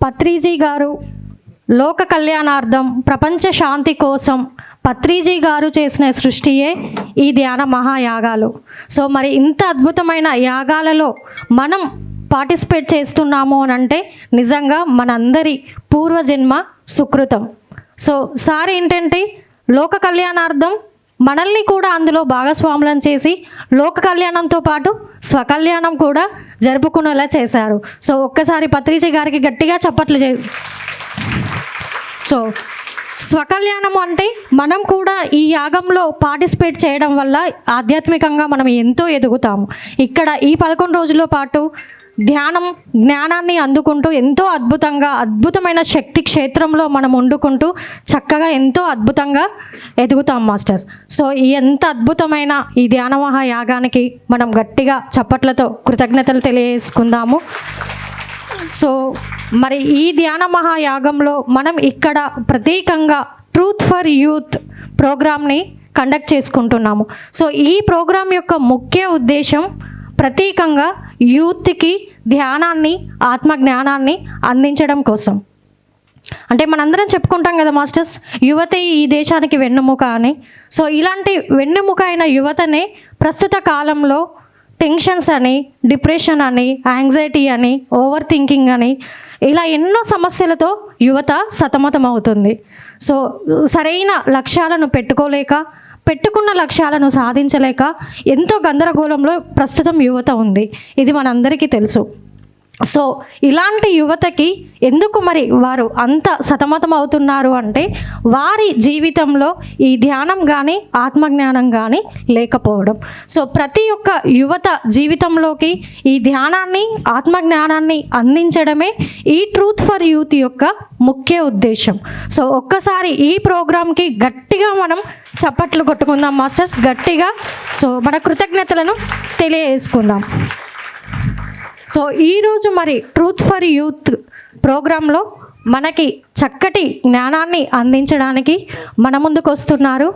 పత్రిజీ గారు లోక కళ్యాణార్థం ప్రపంచ శాంతి కోసం పత్రిజీ గారు చేసిన సృష్టియే ఈ ధ్యాన మహాయాగాలు. సో మరి ఇంత అద్భుతమైన యాగాలలో మనం పార్టిసిపేట్ చేస్తున్నాము అని అంటే నిజంగా మనందరి పూర్వజన్మ సుకృతం. సో సార్ ఏంటంటే లోక కళ్యాణార్థం మనల్ని కూడా అందులో భాగస్వాములను చేసి లోక కళ్యాణంతో పాటు స్వకళ్యాణం కూడా జరుపుకునేలా చేశారు. సో ఒక్కసారి పత్రిజీ గారికి గట్టిగా చప్పట్లు సో స్వకళ్యాణం అంటే మనం కూడా ఈ యాగంలో పార్టిసిపేట్ చేయడం వల్ల ఆధ్యాత్మికంగా మనం ఎంతో ఎదుగుతాము. ఇక్కడ ఈ 11 రోజుల పాటు ధ్యానం జ్ఞానాన్ని అందుకుంటూ ఎంతో అద్భుతమైన శక్తి క్షేత్రంలో మనం వండుకుంటూ చక్కగా ఎంతో అద్భుతంగా ఎదుగుతాం మాస్టర్స్. సో ఈ ఎంత అద్భుతమైన ఈ ధ్యాన మహాయాగానికి మనం గట్టిగా చప్పట్లతో కృతజ్ఞతలు తెలియజేసుకుందాము. సో మరి ఈ ధ్యాన మహాయాగంలో మనం ఇక్కడ ప్రత్యేకంగా ట్రూత్ ఫర్ యూత్ ప్రోగ్రామ్ని కండక్ట్ చేసుకుంటున్నాము. సో ఈ ప్రోగ్రాం యొక్క ముఖ్య ఉద్దేశం ప్రత్యేకంగా యూత్కి ధ్యానాన్ని ఆత్మజ్ఞానాన్ని అందించడం కోసం. అంటే మనందరం చెప్పుకుంటాం కదా మాస్టర్స్, యువతే ఈ దేశానికి వెన్నెముక అని. సో ఇలాంటి వెన్నెముక అయిన యువతనే ప్రస్తుత కాలంలో టెన్షన్స్ అని, డిప్రెషన్ అని, యాంగ్జైటీ అని, ఓవర్ థింకింగ్ అని ఇలా ఎన్నో సమస్యలతో యువత సతమతమవుతుంది. సో సరైన లక్ష్యాలను పెట్టుకున్న లక్ష్యాలను సాధించలేక ఎంతో గందరగోళంలో ప్రస్తుతం యువత ఉంది. ఇది మనందరికీ తెలుసు. సో ఇలాంటి యువతకి ఎందుకు మరి వారు అంత సతమతం అవుతున్నారు అంటే వారి జీవితంలో ఈ ధ్యానం కానీ ఆత్మజ్ఞానం కానీ లేకపోవడం. సో ప్రతి ఒక్క యువత జీవితంలోకి ఈ ధ్యానాన్ని ఆత్మజ్ఞానాన్ని అందించడమే ఈ ట్రూత్ ఫర్ యూత్ యొక్క ముఖ్య ఉద్దేశం. సో ఒక్కసారి ఈ ప్రోగ్రాంకి గట్టిగా మనం చప్పట్లు కొట్టుకుందాం మాస్టర్స్, గట్టిగా. సో మన కృతజ్ఞతలను తెలియజేసుకుందాం. సో ఈరోజు మరి ట్రూత్ ఫర్ యూత్ ప్రోగ్రాంలో మనకి చక్కటి జ్ఞానాన్ని అందించడానికి మన ముందుకు వస్తున్నారు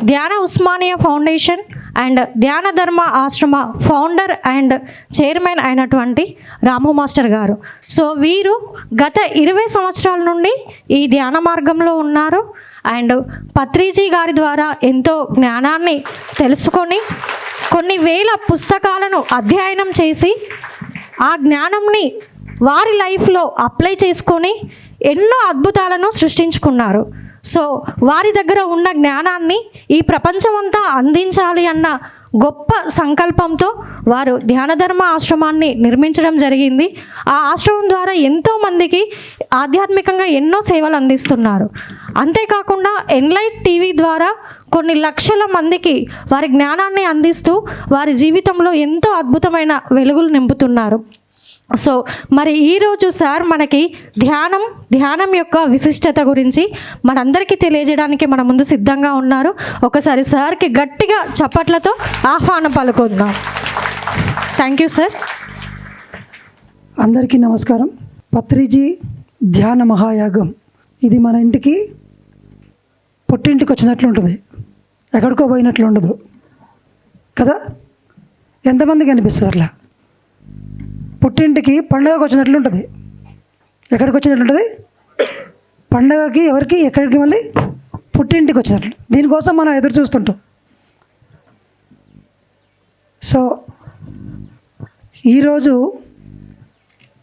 ధ్యాన ఉస్మానియా ఫౌండేషన్ అండ్ ధ్యాన ధర్మ ఆశ్రమ ఫౌండర్ అండ్ చైర్మన్ అయినటువంటి రాము మాస్టర్ గారు. సో వీరు గత 20 సంవత్సరాల నుండి ఈ ధ్యాన మార్గంలో ఉన్నారు. అండ్ పత్రిజీ గారి ద్వారా ఎంతో జ్ఞానాన్ని తెలుసుకొని కొన్ని వేల పుస్తకాలను అధ్యయనం చేసి ఆ జ్ఞానంని వారి లైఫ్లో అప్లై చేసుకొని ఎన్నో అద్భుతాలను సృష్టించుకున్నారు. సో వారి దగ్గర ఉన్న జ్ఞానాన్ని ఈ ప్రపంచమంతా అందించాలి అన్న గొప్ప సంకల్పంతో వారు ధ్యానధర్మ ఆశ్రమాన్ని నిర్మించడం జరిగింది. ఆ ఆశ్రమం ద్వారా ఎంతోమందికి ఆధ్యాత్మికంగా ఎన్నో సేవలు అందిస్తున్నారు. అంతేకాకుండా ఎన్లైట్ టీవీ ద్వారా కొన్ని లక్షల మందికి వారి జ్ఞానాన్ని అందిస్తూ వారి జీవితంలో ఎంతో అద్భుతమైన వెలుగులు నింపుతున్నారు. సో మరి ఈరోజు సార్ మనకి ధ్యానం యొక్క విశిష్టత గురించి మనందరికీ తెలియజేయడానికి మన ముందు సిద్ధంగా ఉన్నారు. ఒకసారి సార్కి గట్టిగా చప్పట్లతో ఆహ్వానం పలుకుందాం. Thank you sir. అందరికీ నమస్కారం. పత్రిజీ ధ్యాన మహాయాగం ఇది మన ఇంటికి పుట్టింటికి వచ్చినట్లు ఉంటుంది, ఎక్కడికో పోయినట్లు ఉండదు కదా. ఎంతమందికి అనిపిస్తుంది అట్లా? పుట్టింటికి పండగకు వచ్చినట్లు ఉంటుంది, ఎక్కడికి వచ్చినట్లు ఉంటుంది? పండగకి ఎవరికి ఎక్కడికి మళ్ళీ పుట్టింటికి వచ్చినట్లు. దీనికోసం మనం ఎదురు చూస్తుంటాం. సో ఈరోజు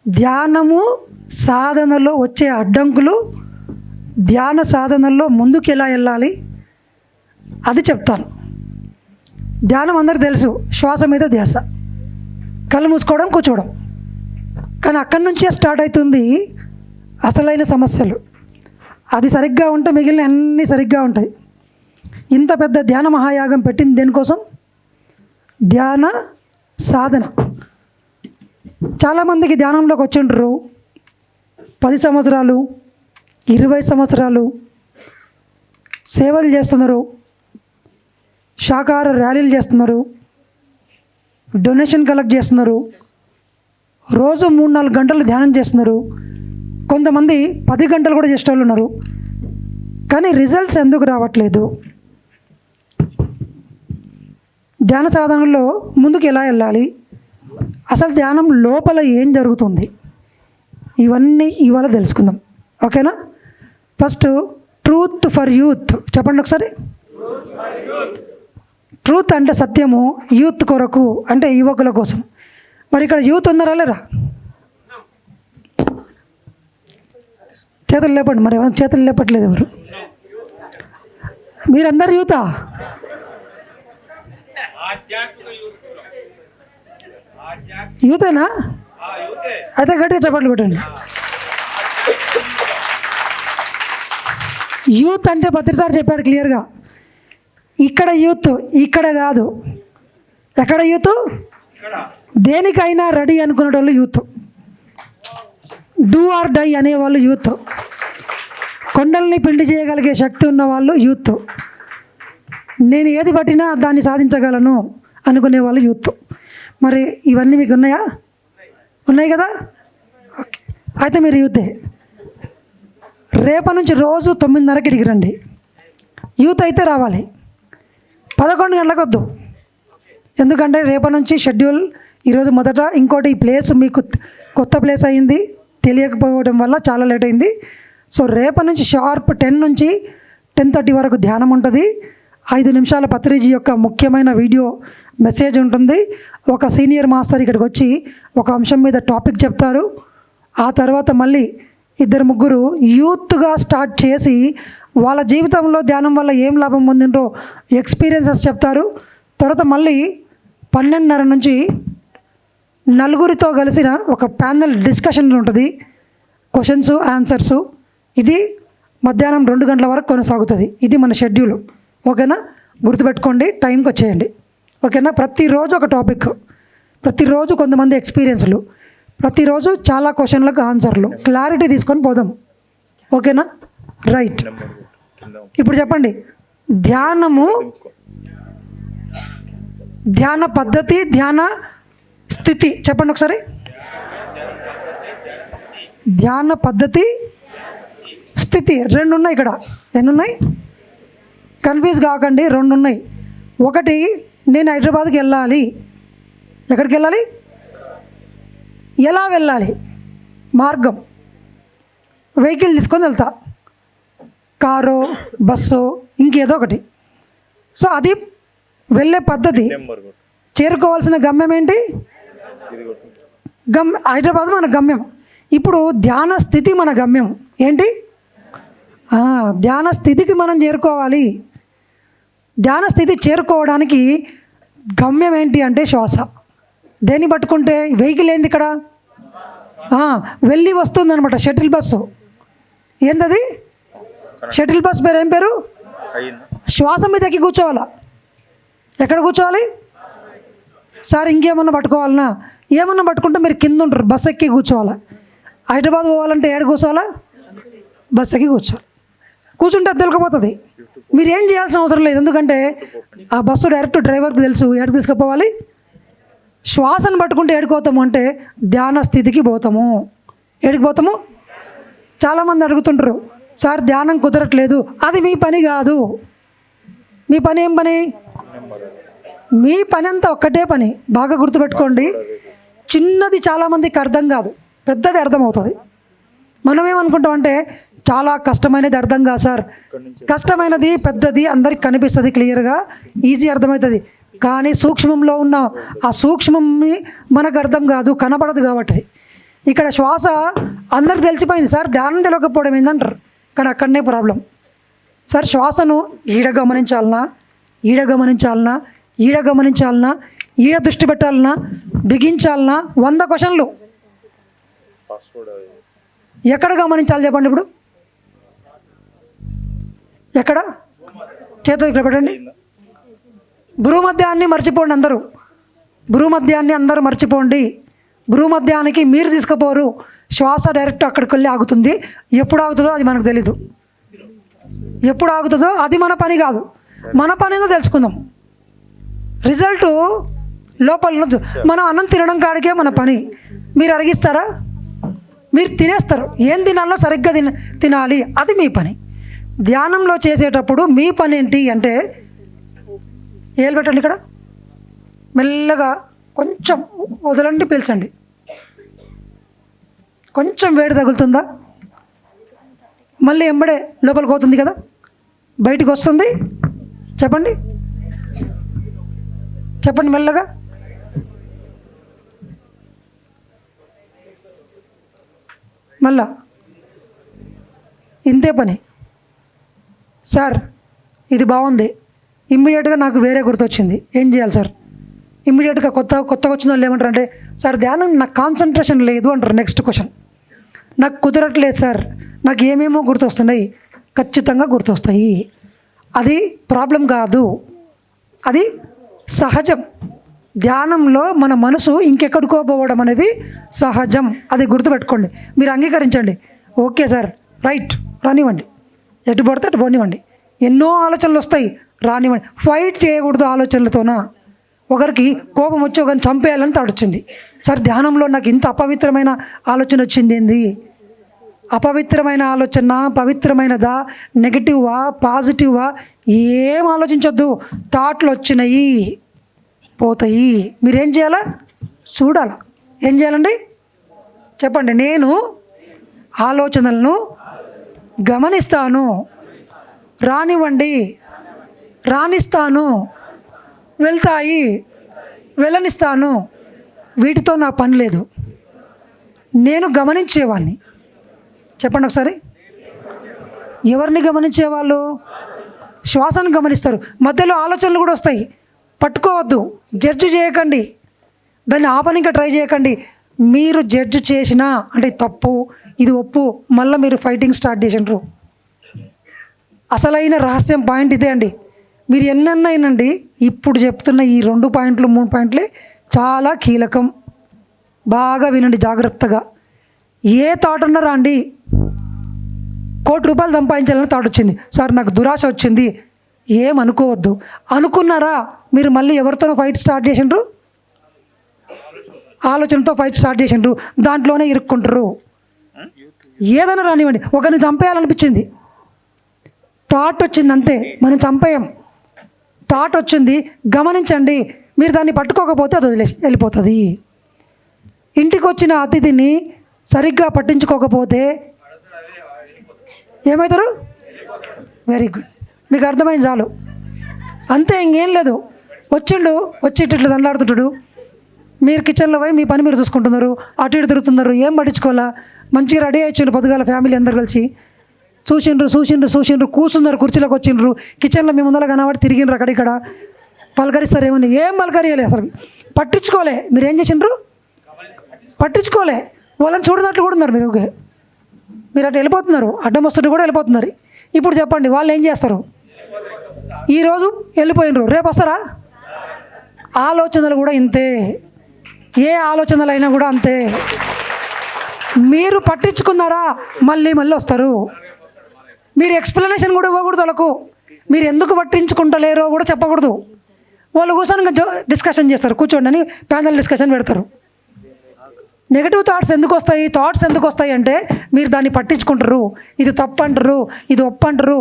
ధ్యానము సాధనలో వచ్చే అడ్డంకులు, ధ్యాన సాధనలో ముందుకు ఎలా వెళ్ళాలి అది చెప్తాను. ధ్యానం అందరికీ తెలుసు, శ్వాస మీద ధ్యాస, కళ్ళు మూసుకోవడం కూర్చోవడం. కానీ అక్కడి నుంచే స్టార్ట్ అవుతుంది అసలైన సమస్యలు. అది సరిగ్గా ఉంటే మిగిలిన అన్నీ సరిగ్గా ఉంటాయి. ఇంత పెద్ద ధ్యాన మహాయాగం పెట్టింది దేనికోసం? ధ్యాన సాధన. చాలామందికి ధ్యానంలోకి వచ్చిండ్రు 10 సంవత్సరాలు 20 సంవత్సరాలు సేవలు చేస్తున్నారు, శాకాహార ర్యాలీలు చేస్తున్నారు, డొనేషన్ కలెక్ట్ చేస్తున్నారు, రోజు 3-4 గంటలు ధ్యానం చేస్తున్నారు, కొంతమంది 10 గంటలు కూడా చేసే వాళ్ళు ఉన్నారు. కానీ రిజల్ట్స్ ఎందుకు రావట్లేదు? ధ్యాన సాధనలో ముందుకు ఎలా వెళ్ళాలి, అసలు ధ్యానం లోపల ఏం జరుగుతుంది, ఇవన్నీ ఇవాళ తెలుసుకుందాం. ఓకేనా? ఫస్ట్ ట్రూత్ ఫర్ యూత్ చెప్పండి ఒకసారి. ట్రూత్ అంటే సత్యము, యూత్ కొరకు అంటే యువకుల కోసం. మరి ఇక్కడ యూత్ ఉన్నారా లేరా? చేతులు లేపండి. మరి ఎవరు చేతులు లేపట్లేదు? ఎవరు? మీరందరు యూతా? యూతేనా? అయితే గట్టిగా చెప్పండి పెట్టండి. యూత్ అంటే ప్రతిసారి చెప్పాడు క్లియర్గా. ఇక్కడ యూత్, ఇక్కడ కాదు. ఎక్కడ యూత్? దేనికైనా రెడీ అనుకునే వాళ్ళు యూత్. డూ ఆర్ డై అనేవాళ్ళు యూత్. కొండల్ని పిండి చేయగలిగే శక్తి ఉన్న వాళ్ళు యూత్. నేను ఏది పట్టినా దాన్ని సాధించగలను అనుకునే వాళ్ళు యూత్. మరి ఇవన్నీ మీకు ఉన్నాయా? ఉన్నాయి కదా? ఓకే, అయితే మీరు యూతే. రేపటి నుంచి రోజు 9:30కి ఇడికి రండి. యూత్ అయితే రావాలి. 11 గంటలకు వద్దు. ఎందుకంటే రేపటి నుంచి షెడ్యూల్ ఈరోజు మొదట. ఇంకోటి, ఈ ప్లేస్ మీకు కొత్త ప్లేస్ అయింది, తెలియకపోవడం వల్ల చాలా లేట్ అయింది. సో రేపటి నుంచి షార్ప్ 10 నుంచి 10:30 వరకు ధ్యానం ఉంటుంది. 5 నిమిషాల పత్రిజీ యొక్క ముఖ్యమైన వీడియో మెసేజ్ ఉంటుంది. ఒక సీనియర్ మాస్టర్ ఇక్కడికి వచ్చి ఒక అంశం మీద టాపిక్ చెప్తారు. ఆ తర్వాత మళ్ళీ 2-3 యూత్గా స్టార్ట్ చేసి వాళ్ళ జీవితంలో ధ్యానం వల్ల ఏం లాభం పొందినరో ఎక్స్పీరియన్సెస్ చెప్తారు. తర్వాత మళ్ళీ 12:30 నుంచి 4 కలిసిన ఒక ప్యానెల్ డిస్కషన్ ఉంటుంది. Questions answers. ఇది మధ్యాహ్నం 2 గంటల వరకు కొనసాగుతుంది. ఇది మన షెడ్యూల్. ఓకేనా? గుర్తుపెట్టుకోండి, టైంకి వచ్చేయండి. ఓకేనా? ప్రతిరోజు ఒక టాపిక్, ప్రతిరోజు కొంతమంది ఎక్స్పీరియన్స్లు, ప్రతిరోజు చాలా క్వశ్చన్లకు ఆన్సర్లు. క్లారిటీ తీసుకొని పోదాం. ఓకేనా? రైట్. ఇప్పుడు చెప్పండి, ధ్యానము, ధ్యాన పద్ధతి, ధ్యాన స్థితి చెప్పండి ఒకసారి. ధ్యాన పద్ధతి, స్థితి 2 ఉన్నాయి ఇక్కడ. ఎన్ని ఉన్నాయి? కన్ఫ్యూజ్ కాకండి, 2 ఉన్నాయి. ఒకటి, నేను హైదరాబాద్కి వెళ్ళాలి. ఎక్కడికి వెళ్ళాలి? ఎలా వెళ్ళాలి? మార్గం. వెహికల్ తీసుకొని వెళ్తా, కారు, బస్సు, ఇంకేదో ఒకటి. సో అది వెళ్ళే పద్ధతి. చేరుకోవాల్సిన గమ్యం ఏంటి? హైదరాబాద్ మన గమ్యం. ఇప్పుడు ధ్యాన స్థితి మన గమ్యం ఏంటి? ధ్యాన స్థితికి మనం చేరుకోవాలి. ధ్యాన స్థితి చేరుకోవడానికి గమ్యం ఏంటి అంటే శ్వాస. దేన్ని పట్టుకుంటే? వెహికల్ ఏంది ఇక్కడ? వెళ్ళి వస్తుంది అనమాట. Shuttle bus. ఏంటది? షటిల్ బస్ పేరు ఏం పేరు? శ్వాస మీద ఎక్కి కూర్చోవాలా? ఎక్కడ కూర్చోవాలి సార్? ఇంకేమన్నా పట్టుకోవాలన్నా? ఏమన్నా పట్టుకుంటే మీరు కింద ఉంటారు. బస్ ఎక్కి కూర్చోవాలా? హైదరాబాద్ పోవాలంటే ఏడ కూర్చోవాలా? బస్ ఎక్కి కూర్చోవాలి. కూర్చుంటే అది తెలియకపోతుంది. మీరు ఏం చేయాల్సిన అవసరం లేదు. ఎందుకంటే ఆ బస్సు డైరెక్ట్ డ్రైవర్కి తెలుసు ఎక్కడికి తీసుకుపోవాలి. శ్వాసను పట్టుకుంటే ఏడుకోతాము అంటే ధ్యాన స్థితికి పోతాము. ఏడికి పోతాము? చాలామంది అడుగుతుంటారు, సార్ ధ్యానం కుదరట్లేదు. అది మీ పని కాదు. మీ పని ఏం పని? మీ పని అంతా ఒక్కటే పని. బాగా గుర్తుపెట్టుకోండి. చిన్నది చాలామందికి అర్థం కాదు, పెద్దది అర్థమవుతుంది. మనం ఏమనుకుంటామంటే చాలా కష్టమైనది అర్థం కాదు సార్. కష్టమైనది పెద్దది అందరికి కనిపిస్తుంది, క్లియర్గా ఈజీ అర్థమవుతుంది. కానీ సూక్ష్మంలో ఉన్న ఆ సూక్ష్మంని మనకు అర్థం కాదు, కనపడదు. కాబట్టి ఇక్కడ శ్వాస అందరికి తెలిసిపోయింది. సార్ ధ్యానం తెలియకపోవడం ఏందంటారు. కానీ అక్కడనే ప్రాబ్లం. సార్ శ్వాసను ఈడ గమనించాలనా, ఈడ గమనించాలనా, ఈడ గమనించాలనా, ఈడ దృష్టి పెట్టాలనా, బిగించాలనా? 100 క్వశ్చన్లు. ఎక్కడ గమనించాలి చెప్పండి. ఇప్పుడు ఎక్కడ? చేతులు ఇక్కడ పెట్టండి. భూమధ్యాన్ని మర్చిపోండి అందరూ. భూమధ్యాన్ని అందరూ మర్చిపోండి. భూమధ్యానికి మీరు తీసుకుపోరు. శ్వాస డైరెక్ట్ అక్కడికి వెళ్ళి ఆగుతుంది. ఎప్పుడు ఆగుతుందో అది మనకు తెలీదు. ఎప్పుడు ఆగుతుందో అది మన పని కాదు. మన పని ఏదో తెలుసుకుందాం. రిజల్ట్ లోపల ఉండదు. మనం అన్నం తినడం కాడికే మన పని. మీరు అరిగిస్తారా? మీరు తినేస్తారు. ఏం తినాలో సరిగ్గా తినాలి, అది మీ పని. ధ్యానంలో చేసేటప్పుడు మీ పని ఏంటి అంటే, ఏలు పెట్టండి ఇక్కడ, మెల్లగా కొంచెం వదలండి, పీల్చండి. కొంచెం వేడి తగులుతుందా? మళ్ళీ ఎంబడే లోపలికి పోతుంది కదా, బయటికి వస్తుంది. చెప్పండి చెప్పండి మెల్లగా. మళ్ళా ఇంతే పని. సార్ ఇది బాగుంది, ఇమ్మీడియట్గా నాకు వేరే గుర్తొచ్చింది, ఏం చేయాలి సార్? ఇమ్మీడియట్గా కొత్తగా వచ్చిన వాళ్ళు ఏమంటారు అంటే, సార్ ధ్యానం నాకు కాన్సన్ట్రేషన్ లేదు అంటారు. నెక్స్ట్ క్వశ్చన్, నాకు కుదరట్లేదు సార్, నాకు ఏమేమో గుర్తొస్తున్నాయి. ఖచ్చితంగా గుర్తొస్తాయి. అది ప్రాబ్లం కాదు, అది సహజం. ధ్యానంలో మన మనసు ఇంకెక్కడికో పోవడం అనేది సహజం. అది గుర్తుపెట్టుకోండి, మీరు అంగీకరించండి. ఓకే సార్, రైట్, రానివ్వండి, ఎటు పడితే అటు పోనివ్వండి. ఎన్నో ఆలోచనలు వస్తాయి, రానివ్వండి. ఫైట్ చేయకూడదు ఆలోచనలతోన. ఒకరికి కోపం వచ్చి ఒకరిని చంపేయాలని తాడొచ్చింది. సార్ ధ్యానంలో నాకు ఇంత అపవిత్రమైన ఆలోచన వచ్చింది ఏంది? అపవిత్రమైన ఆలోచన పవిత్రమైనదా, నెగిటివా, పాజిటివా, ఏం ఆలోచించొద్దు. థాట్లు వచ్చినాయి, పోతాయి. మీరేం చేయాలా? చూడాలా. ఏం చేయాలండి? చెప్పండి. నేను ఆలోచనలను గమనిస్తాను, రానివ్వండి, రానిస్తాను, వెళ్తాయి, వెళ్ళనిస్తాను. వీటితో నా పని లేదు, నేను గమనించేవాడిని. చెప్పండి ఒకసారి. ఎవరిని గమనించేవాళ్ళు? శ్వాసను గమనిస్తారు. మధ్యలో ఆలోచనలు కూడా వస్తాయి, పట్టుకోవద్దు, జడ్జి చేయకండి, దాన్ని ఆపనిక ట్రై చేయకండి. మీరు జడ్జి చేసినా అంటే తప్పు, ఇది ఒప్పు, మళ్ళీ మీరు ఫైటింగ్ స్టార్ట్ చేసినారు. అసలైన రహస్యం పాయింట్ ఇదే అండి. మీరు ఎన్నైనండి, ఇప్పుడు చెప్తున్న ఈ 2 పాయింట్లు 3 పాయింట్లే చాలా కీలకం. బాగా వినండి జాగ్రత్తగా. ఏ థాట్ అన్నారా అండి, ₹1,00,00,000 సంపాదించాలని థాట్ వచ్చింది. సార్ నాకు దురాశ వచ్చింది, ఏమనుకోవద్దు. అనుకున్నారా, మీరు మళ్ళీ ఎవరితోనో ఫైట్ స్టార్ట్ చేసిండ్రు, ఆలోచనతో ఫైట్ స్టార్ట్ చేసిండ్రు, దాంట్లోనే ఇరుక్కుంటారు. ఏదైనా రానివ్వండి, ఒకరిని చంపేయాలనిపించింది, థాట్ వచ్చింది, అంతే, మనం చంపేయం. థాట్ వచ్చింది, గమనించండి. మీరు దాన్ని పట్టుకోకపోతే అది వదిలేసి వెళ్ళిపోతుంది. ఇంటికి వచ్చిన అతిథిని సరిగ్గా పట్టించుకోకపోతే ఏమవుతారు? వెరీ గుడ్, మీకు అర్థమైంది చాలు, అంతే, ఇంకేం లేదు. వచ్చిండు, వచ్చి ఇట్లా దండాడుతుంటాడు, మీరు కిచెన్లో పోయి మీ పని మీరు చూసుకుంటున్నారు, అటు ఇటు తిరుగుతున్నారు, ఏం పట్టించుకోవాలా. మంచిగా రెడీ అయ్యిండు పొద్దుగాల ఫ్యామిలీ అందరు కలిసి, చూసిండ్రు, కూర్చున్నారు, కుర్చీలోకి వచ్చిండ్రు, కిచెన్లో మీ ముందర కనబడి తిరిగిండ్రు, అక్కడిక్కడ పలకరిస్తారు. ఏం పలకరియలే, అసలు పట్టించుకోలే. మీరు ఏం చేసిండ్రు? పట్టించుకోలే. వాళ్ళని చూడనట్లు కూడా ఉన్నారు. మీరు అటు వెళ్ళిపోతున్నారు, అడ్డం వస్తుంటే కూడా వెళ్ళిపోతున్నారు. ఇప్పుడు చెప్పండి, వాళ్ళు ఏం చేస్తారు? ఈరోజు వెళ్ళిపోయినరు, రేపు వస్తారా? ఆలోచనలు కూడా ఇంతే, ఏ ఆలోచనలు అయినా కూడా అంతే. మీరు పట్టించుకున్నారా, మళ్ళీ వస్తారు. మీరు ఎక్స్ప్లెనేషన్ కూడా ఇవ్వకూడదు వాళ్ళకు. మీరు ఎందుకు పట్టించుకుంటలేరో కూడా చెప్పకూడదు. వాళ్ళు కూర్చొని డిస్కషన్ చేస్తారు, కూర్చోండి అని ప్యానల్ డిస్కషన్ పెడతారు. నెగిటివ్ థాట్స్ ఎందుకు వస్తాయి అంటే మీరు దాన్ని పట్టించుకుంటారు. ఇది తప్పు అంటారు, ఇది ఒప్పు అంటారు,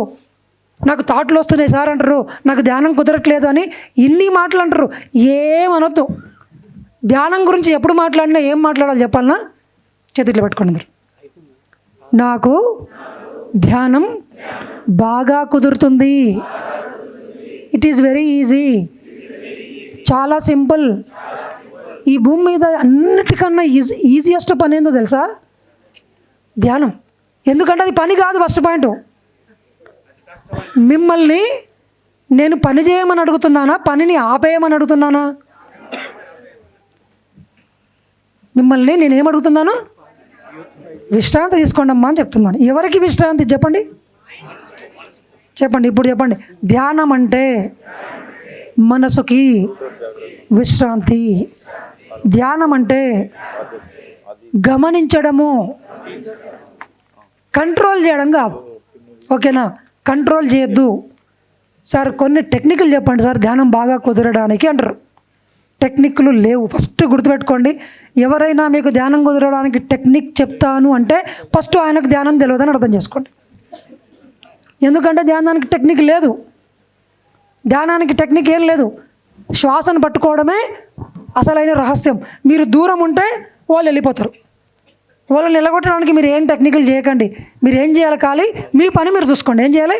నాకు థాట్లు వస్తున్నాయి సార్ అంటారు, నాకు ధ్యానం కుదరట్లేదు అని ఇన్ని మాటలు అంటారు. ఏమనొద్దు. ధ్యానం గురించి ఎప్పుడు మాట్లాడినా ఏం మాట్లాడాలి చెప్పాలన్నా? చేతిలో పెట్టుకోండి అందరు. నాకు ధ్యానం బాగా కుదురుతుంది. ఇట్ ఈస్ వెరీ ఈజీ, చాలా సింపుల్. ఈ భూమి మీద అన్నిటికన్నా ఈజియెస్ట్ పని ఏందో తెలుసా? ధ్యానం. ఎందుకంటే అది పని కాదు. ఫస్ట్ పాయింట్, మిమ్మల్ని నేను పని చేయమని అడుగుతున్నానా, పనిని ఆపేయమని అడుగుతున్నానా? మిమ్మల్ని నేనేమడుగుతున్నాను? విశ్రాంతి తీసుకోండి అమ్మా అని చెప్తున్నాను. ఎవరికి విశ్రాంతి చెప్పండి? ఇప్పుడు చెప్పండి. ధ్యానం అంటే మనసుకి విశ్రాంతి. ధ్యానం అంటే గమనించడము, కంట్రోల్ చేయడం కాదు. ఓకేనా? కంట్రోల్ చేయొద్దు. సార్ కొన్ని టెక్నిక్లు చెప్పండి సార్ ధ్యానం బాగా కుదరడానికి అంటారు. టెక్నిక్లు లేవు. ఫస్ట్ గుర్తుపెట్టుకోండి, ఎవరైనా మీకు ధ్యానం కుదరడానికి టెక్నిక్ చెప్తాను అంటే ఫస్ట్ ఆయనకు ధ్యానం తెలియదని అర్థం చేసుకోండి. ఎందుకంటే ధ్యానానికి టెక్నిక్ లేదు. ధ్యానానికి టెక్నిక్ ఏం లేదు. శ్వాసను పట్టుకోవడమే అసలైన రహస్యం. మీరు దూరం ఉంటే వాళ్ళు వెళ్ళిపోతారు. వాళ్ళని నిలగొట్టడానికి మీరు ఏం టెక్నికల్ చేయకండి. మీరు ఏం చేయాలి, ఖాళీ మీ పని మీరు చూసుకోండి. ఏం చేయాలి,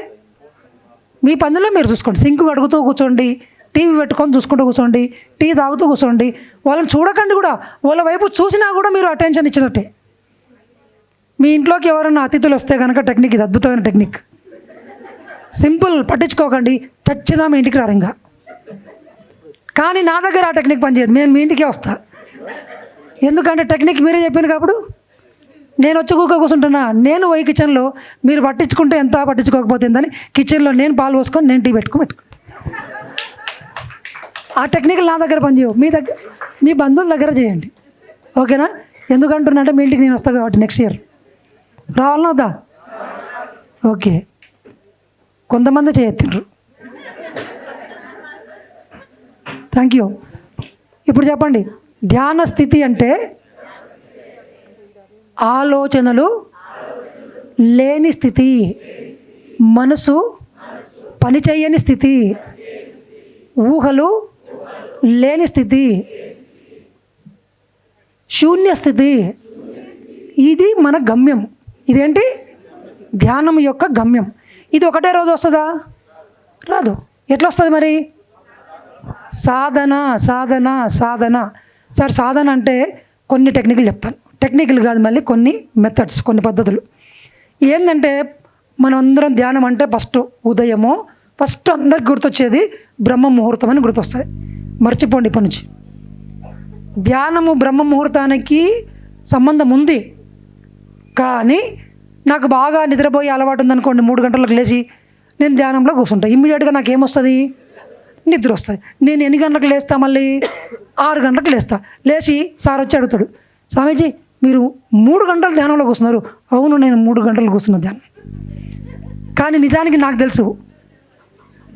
మీ పనిలో మీరు చూసుకోండి. సింక్ కడుగుతూ కూర్చోండి, టీవీ పెట్టుకొని చూసుకుంటూ కూర్చోండి, టీ తాగుతూ కూర్చోండి. వాళ్ళని చూడకండి కూడా, వాళ్ళ వైపు చూసినా కూడా మీరు అటెన్షన్ ఇచ్చినట్టే. మీ ఇంట్లోకి ఎవరైనా అతిథులు వస్తే కనుక టెక్నిక్ ఇది, అద్భుతమైన టెక్నిక్. సింపుల్, పట్టించుకోకండి, చచ్చినా మీ ఇంటికి రారు ఇంకా. కానీ నా దగ్గర ఆ టెక్నిక్ పనిచేయదు, నేను మీ ఇంటికే వస్తా. ఎందుకంటే టెక్నిక్ మీరే చెప్పాను కాబట్టి. నేను వచ్చి కూర్చుంటున్నా, నేను పోయి కిచెన్లో, మీరు పట్టించుకుంటే ఎంత, పట్టించుకోకపోతే ఎంతని కిచెన్లో నేను పాలు పోసుకొని నేను టీ పెట్టుకో. ఆ టెక్నికల్ నా దగ్గర పనిచేయవు, మీ బంధువుల దగ్గర చేయండి. ఓకేనా? ఎందుకంటున్నా అంటే మీ ఇంటికి నేను వస్తాను కాబట్టి నెక్స్ట్ ఇయర్ రావాలన్నా వద్దా? ఓకే, కొంతమంది చేయెత్తిండ్రు. Thank you. ఇప్పుడు చెప్పండి, ధ్యాన స్థితి అంటే ఆలోచనలు లేని స్థితి, మనసు పనిచేయని స్థితి, ఊహలు లేని స్థితి, శూన్య స్థితి. ఇది మన గమ్యం. ఇదేంటి? ధ్యానం యొక్క గమ్యం. ఇది ఒకటే రోజు వస్తుందా? రాదు. ఎట్లా వస్తుంది మరి? సాధన సాధన సాధన. సార్ సాధన అంటే కొన్ని టెక్నికల్ చెప్తాను. టెక్నికల్ కాదు, మళ్ళీ కొన్ని మెథడ్స్, కొన్ని పద్ధతులు. ఏంటంటే మనం అందరం ధ్యానం అంటే ఫస్ట్ అందరికి గుర్తొచ్చేది బ్రహ్మ ముహూర్తం అని గుర్తొస్తుంది. మర్చిపోండి ఇప్పటి నుంచి. ధ్యానము బ్రహ్మ ముహూర్తానికి సంబంధం ఉంది. కానీ నాకు బాగా నిద్రపోయే అలవాటు ఉందనుకోండి, 3 గంటలకు లేచి నేను ధ్యానంలో కూర్చుంటాను. ఇమ్మీడియట్గా నాకు ఏమొస్తుంది? నిద్ర వస్తుంది. నేను ఎన్ని గంటలకు లేస్తా? మళ్ళీ 6 గంటలకు లేస్తా. లేచి సార్ వచ్చి అడుగుతాడు, స్వామీజీ మీరు 3 గంటలు ధ్యానంలో కూర్చున్నారు. అవును, నేను 3 గంటలు కూర్చున్నా ధ్యానం. కానీ నిజానికి నాకు తెలుసు.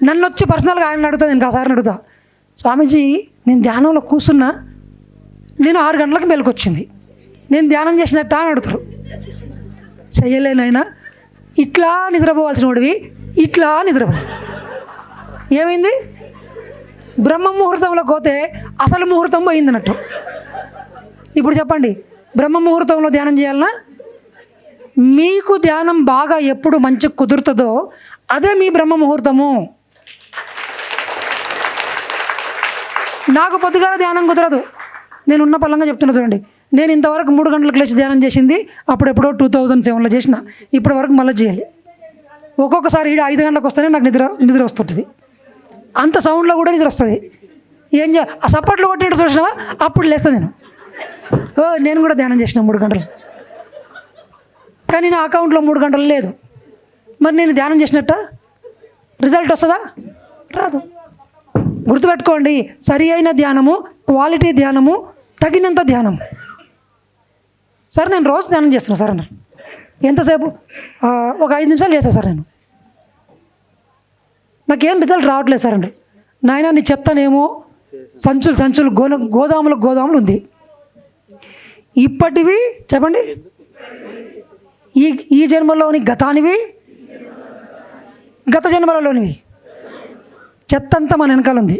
నన్ను వచ్చి పర్సనల్గా ఆయన అడుగుతా, నేను ఆ సార్ని అడుగుతా, స్వామీజీ నేను ధ్యానంలో కూర్చున్నా, నేను 6 గంటలకు మెలకొచ్చింది, నేను ధ్యానం చేసినట్ట అని అడుగుతారు. చెయ్యలేనైనా ఇట్లా నిద్రపోవాల్సిన వాడివి ఇట్లా నిద్రపో. ఏమైంది? బ్రహ్మ ముహూర్తంలో పోతే అసలు ముహూర్తం పోయింది అన్నట్టు. ఇప్పుడు చెప్పండి, బ్రహ్మ ముహూర్తంలో ధ్యానం చేయాలన్నా? మీకు ధ్యానం బాగా ఎప్పుడు మంచి కుదురుతుందో అదే మీ బ్రహ్మ ముహూర్తము. నాకు పొద్దుగాల ధ్యానం కుదరదు. నేను ఉన్న పలంగా చెప్తున్నా చూడండి. నేను ఇంతవరకు 3 గంటలకు లేచి ధ్యానం చేసింది అప్పుడెప్పుడో 2007లో చేసిన. ఇప్పటి వరకు మళ్ళీ చేయాలి. ఒక్కొక్కసారి 5 గంటలకు వస్తేనే నాకు నిద్ర వస్తుంటుంది. అంత సౌండ్లో కూడా నిద్ర వస్తుంది. ఏం చేయాలి? ఆ సప్పట్లు కొట్టినట్టు చూసినావా, అప్పుడు లేస్తాను నేను కూడా ధ్యానం చేసిన 3 గంటలు. కానీ నా అకౌంట్లో 3 గంటలు లేదు. మరి నేను ధ్యానం చేసినట్ట రిజల్ట్ వస్తుందా? రాదు. గుర్తుపెట్టుకోండి, సరి అయిన ధ్యానము, క్వాలిటీ ధ్యానము, తగినంత ధ్యానం. సార్ నేను రోజు ధ్యానం చేస్తున్నా సార్ అన్నారు. ఎంతసేపు? ఒక 5 నిమిషాలు చేస్తా సార్. నేను నాకేం రిజల్ట్ రావట్లేదు సార్ అన్నారు. నాయన నీ చెత్తనేమో సంచులు గోదాములు ఉంది. ఇప్పటివి చెప్పండి, ఈ జన్మలోని గతానివి, గత జన్మలలోనివి. చెత్త అంతా మన వెనకాల ఉంది.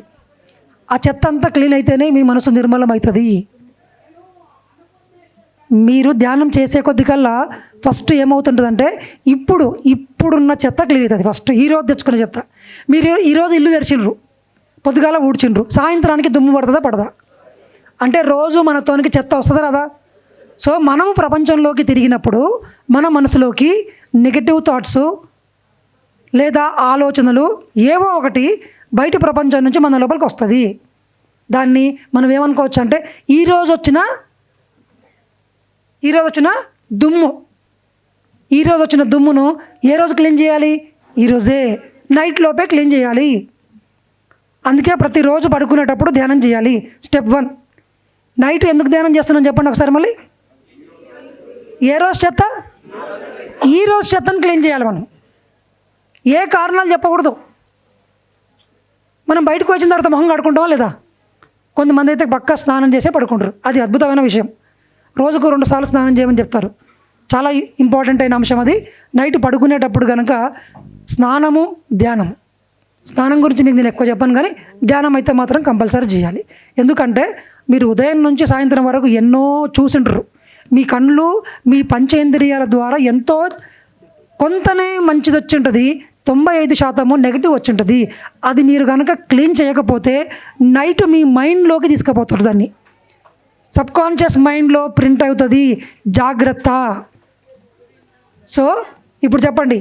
ఆ చెత్త అంతా క్లీన్ అయితేనే మీ మనసు నిర్మలం అవుతుంది. మీరు ధ్యానం చేసే కొద్ది కల్లా ఫస్ట్ ఏమవుతుంటుందంటే ఇప్పుడున్న చెత్త క్లీన్ అవుతుంది. ఫస్ట్ ఈరోజు తెచ్చుకునే చెత్త. మీరు ఈరోజు ఇల్లు తెరిచిండ్రు, పొద్దుగాల ఊడ్చిండ్రు, సాయంత్రానికి దుమ్ము పడుతుందా పడదా? అంటే రోజు మనతోనికి చెత్త వస్తుందా రాదా? సో మనం ప్రపంచంలోకి తిరిగినప్పుడు మన మనసులోకి నెగటివ్ థాట్స్ లేదా ఆలోచనలు ఏవో ఒకటి బయట ప్రపంచం నుంచి మన లోపలికి వస్తుంది. దాన్ని మనం ఏమనుకోవచ్చు అంటే ఈరోజు వచ్చిన దుమ్ము, ఈరోజు వచ్చిన దుమ్మును ఏ రోజు క్లీన్ చేయాలి? ఈరోజే నైట్ లోపే క్లీన్ చేయాలి. అందుకే ప్రతిరోజు పడుకునేటప్పుడు ధ్యానం చేయాలి. స్టెప్ 1. నైట్ ఎందుకు ధ్యానం చేస్తున్నాం చెప్పండి ఒకసారి మళ్ళీ. ఏ రోజు చెత్త? ఈరోజు చెత్తను క్లీన్ చేయాలి. మనం ఏ కారణాలు చెప్పకూడదు. మనం బయటకు వచ్చిన తర్వాత మొహం కడుకుంటామా లేదా? కొంతమంది అయితే పక్కా స్నానం చేసే పడుకుంటారు. అది అద్భుతమైన విషయం. రోజుకు 2 సార్లు స్నానం చేయమని చెప్తారు. చాలా ఇంపార్టెంట్ అయిన అంశం అది. నైట్ పడుకునేటప్పుడు కనుక స్నానము, ధ్యానము. స్నానం గురించి మీకు నేను ఎక్కువ చెప్పాను, కానీ ధ్యానం అయితే మాత్రం కంపల్సరీ చేయాలి. ఎందుకంటే మీరు ఉదయం నుంచి సాయంత్రం వరకు ఎన్నో చూసింటారు, మీ కళ్ళు మీ పంచేంద్రియాల ద్వారా ఎంతో కొంతనే మంచిది వచ్చి ఉంటుంది, 95% నెగిటివ్ వచ్చి ఉంటుంది. అది మీరు కనుక క్లీన్ చేయకపోతే నైట్ మీ మైండ్లోకి తీసుకుపోతారు, దాన్ని సబ్కాన్షియస్ మైండ్లో ప్రింట్ అవుతుంది. జాగ్రత్త. సో ఇప్పుడు చెప్పండి,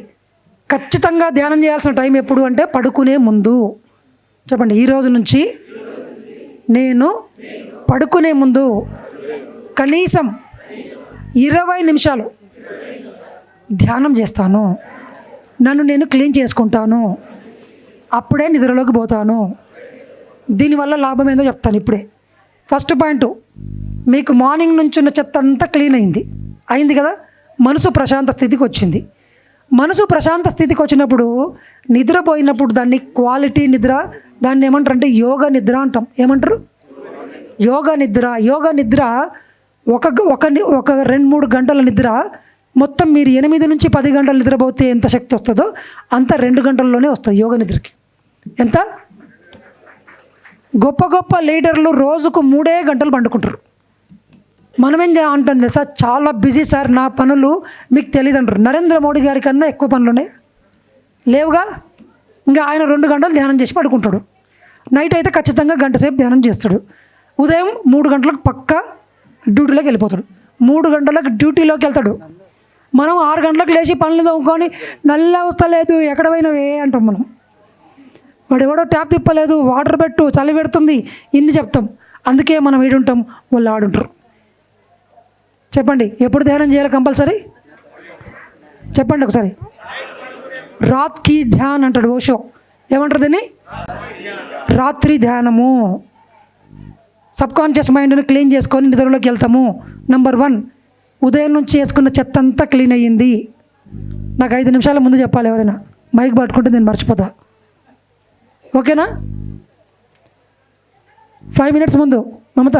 ఖచ్చితంగా ధ్యానం చేయాల్సిన టైం ఎప్పుడు అంటే పడుకునే ముందు. చెప్పండి, ఈ రోజు నుంచి నేను పడుకునే ముందు కనీసం 20 నిమిషాలు ధ్యానం చేస్తాను, నన్ను నేను క్లీన్ చేసుకుంటాను, అప్పుడే నిద్రలోకి పోతాను. దీనివల్ల లాభం ఏందో చెప్తాను ఇప్పుడే. ఫస్ట్ పాయింట్, మీకు మార్నింగ్ నుంచి ఉన్న చెత్త అంతా క్లీన్ అయింది కదా, మనసు ప్రశాంత స్థితికి వచ్చింది. మనసు ప్రశాంత స్థితికి వచ్చినప్పుడు నిద్రపోయినప్పుడు దాన్ని క్వాలిటీ నిద్ర, దాన్ని ఏమంటారు అంటే యోగ నిద్ర అంటాం. ఏమంటారు? యోగ నిద్ర. యోగ నిద్ర ఒక 2-3 గంటల నిద్ర. మొత్తం మీరు 8 నుంచి 10 గంటలు నిద్రపోతే ఎంత శక్తి వస్తుందో అంత 2 గంటల్లోనే వస్తుంది యోగ నిద్రకి. ఎంత? గొప్ప గొప్ప లీడర్లు రోజుకు 3 గంటలు పండుకుంటారు. మనమేం అంటాం తెలుసా, చాలా బిజీ సార్, నా పనులు మీకు తెలియదు అంటారు. నరేంద్ర మోడీ గారి కన్నా ఎక్కువ పనులు ఉన్నాయి లేవుగా. ఇంకా ఆయన 2 గంటలు ధ్యానం చేసి పడుకుంటాడు. నైట్ అయితే ఖచ్చితంగా గంట సేపు ధ్యానం చేస్తాడు. ఉదయం 3 గంటలకు పక్కా డ్యూటీలోకి వెళ్ళిపోతాడు. 3 గంటలకు డ్యూటీలోకి వెళ్తాడు. మనం 6 గంటలకు లేచి పనులు తవ్వుకొని నల్ల వస్తలేదు ఎక్కడ పోయినవే అంటాం. మనం వాడు ఎవడో ట్యాప్ తిప్పలేదు, వాటర్ పెట్టు, చలి పెడుతుంది, ఇన్ని చెప్తాం. అందుకే మనం ఏడుంటాం, వాళ్ళు ఆడుంటారు. చెప్పండి, ఎప్పుడు ధ్యానం చేయాలి కంపల్సరీ? చెప్పండి ఒకసారి. రాత్ కీ ధ్యాన్ అంటాడు ఓషో. ఏమంటారు దీన్ని? రాత్రి ధ్యానము. సబ్కాన్షియస్ మైండ్ని క్లీన్ చేసుకొని నిద్రలోకి వెళ్తాము. నెంబర్ 1, ఉదయం నుంచి వేసుకున్న చెత్త అంతా క్లీన్ అయ్యింది. నాకు 5 నిమిషాల ముందు చెప్పాలి ఎవరైనా, మైక్ పట్టుకుంటే నేను మర్చిపోతా. ఓకేనా? 5 మినిట్స్ ముందు మమత.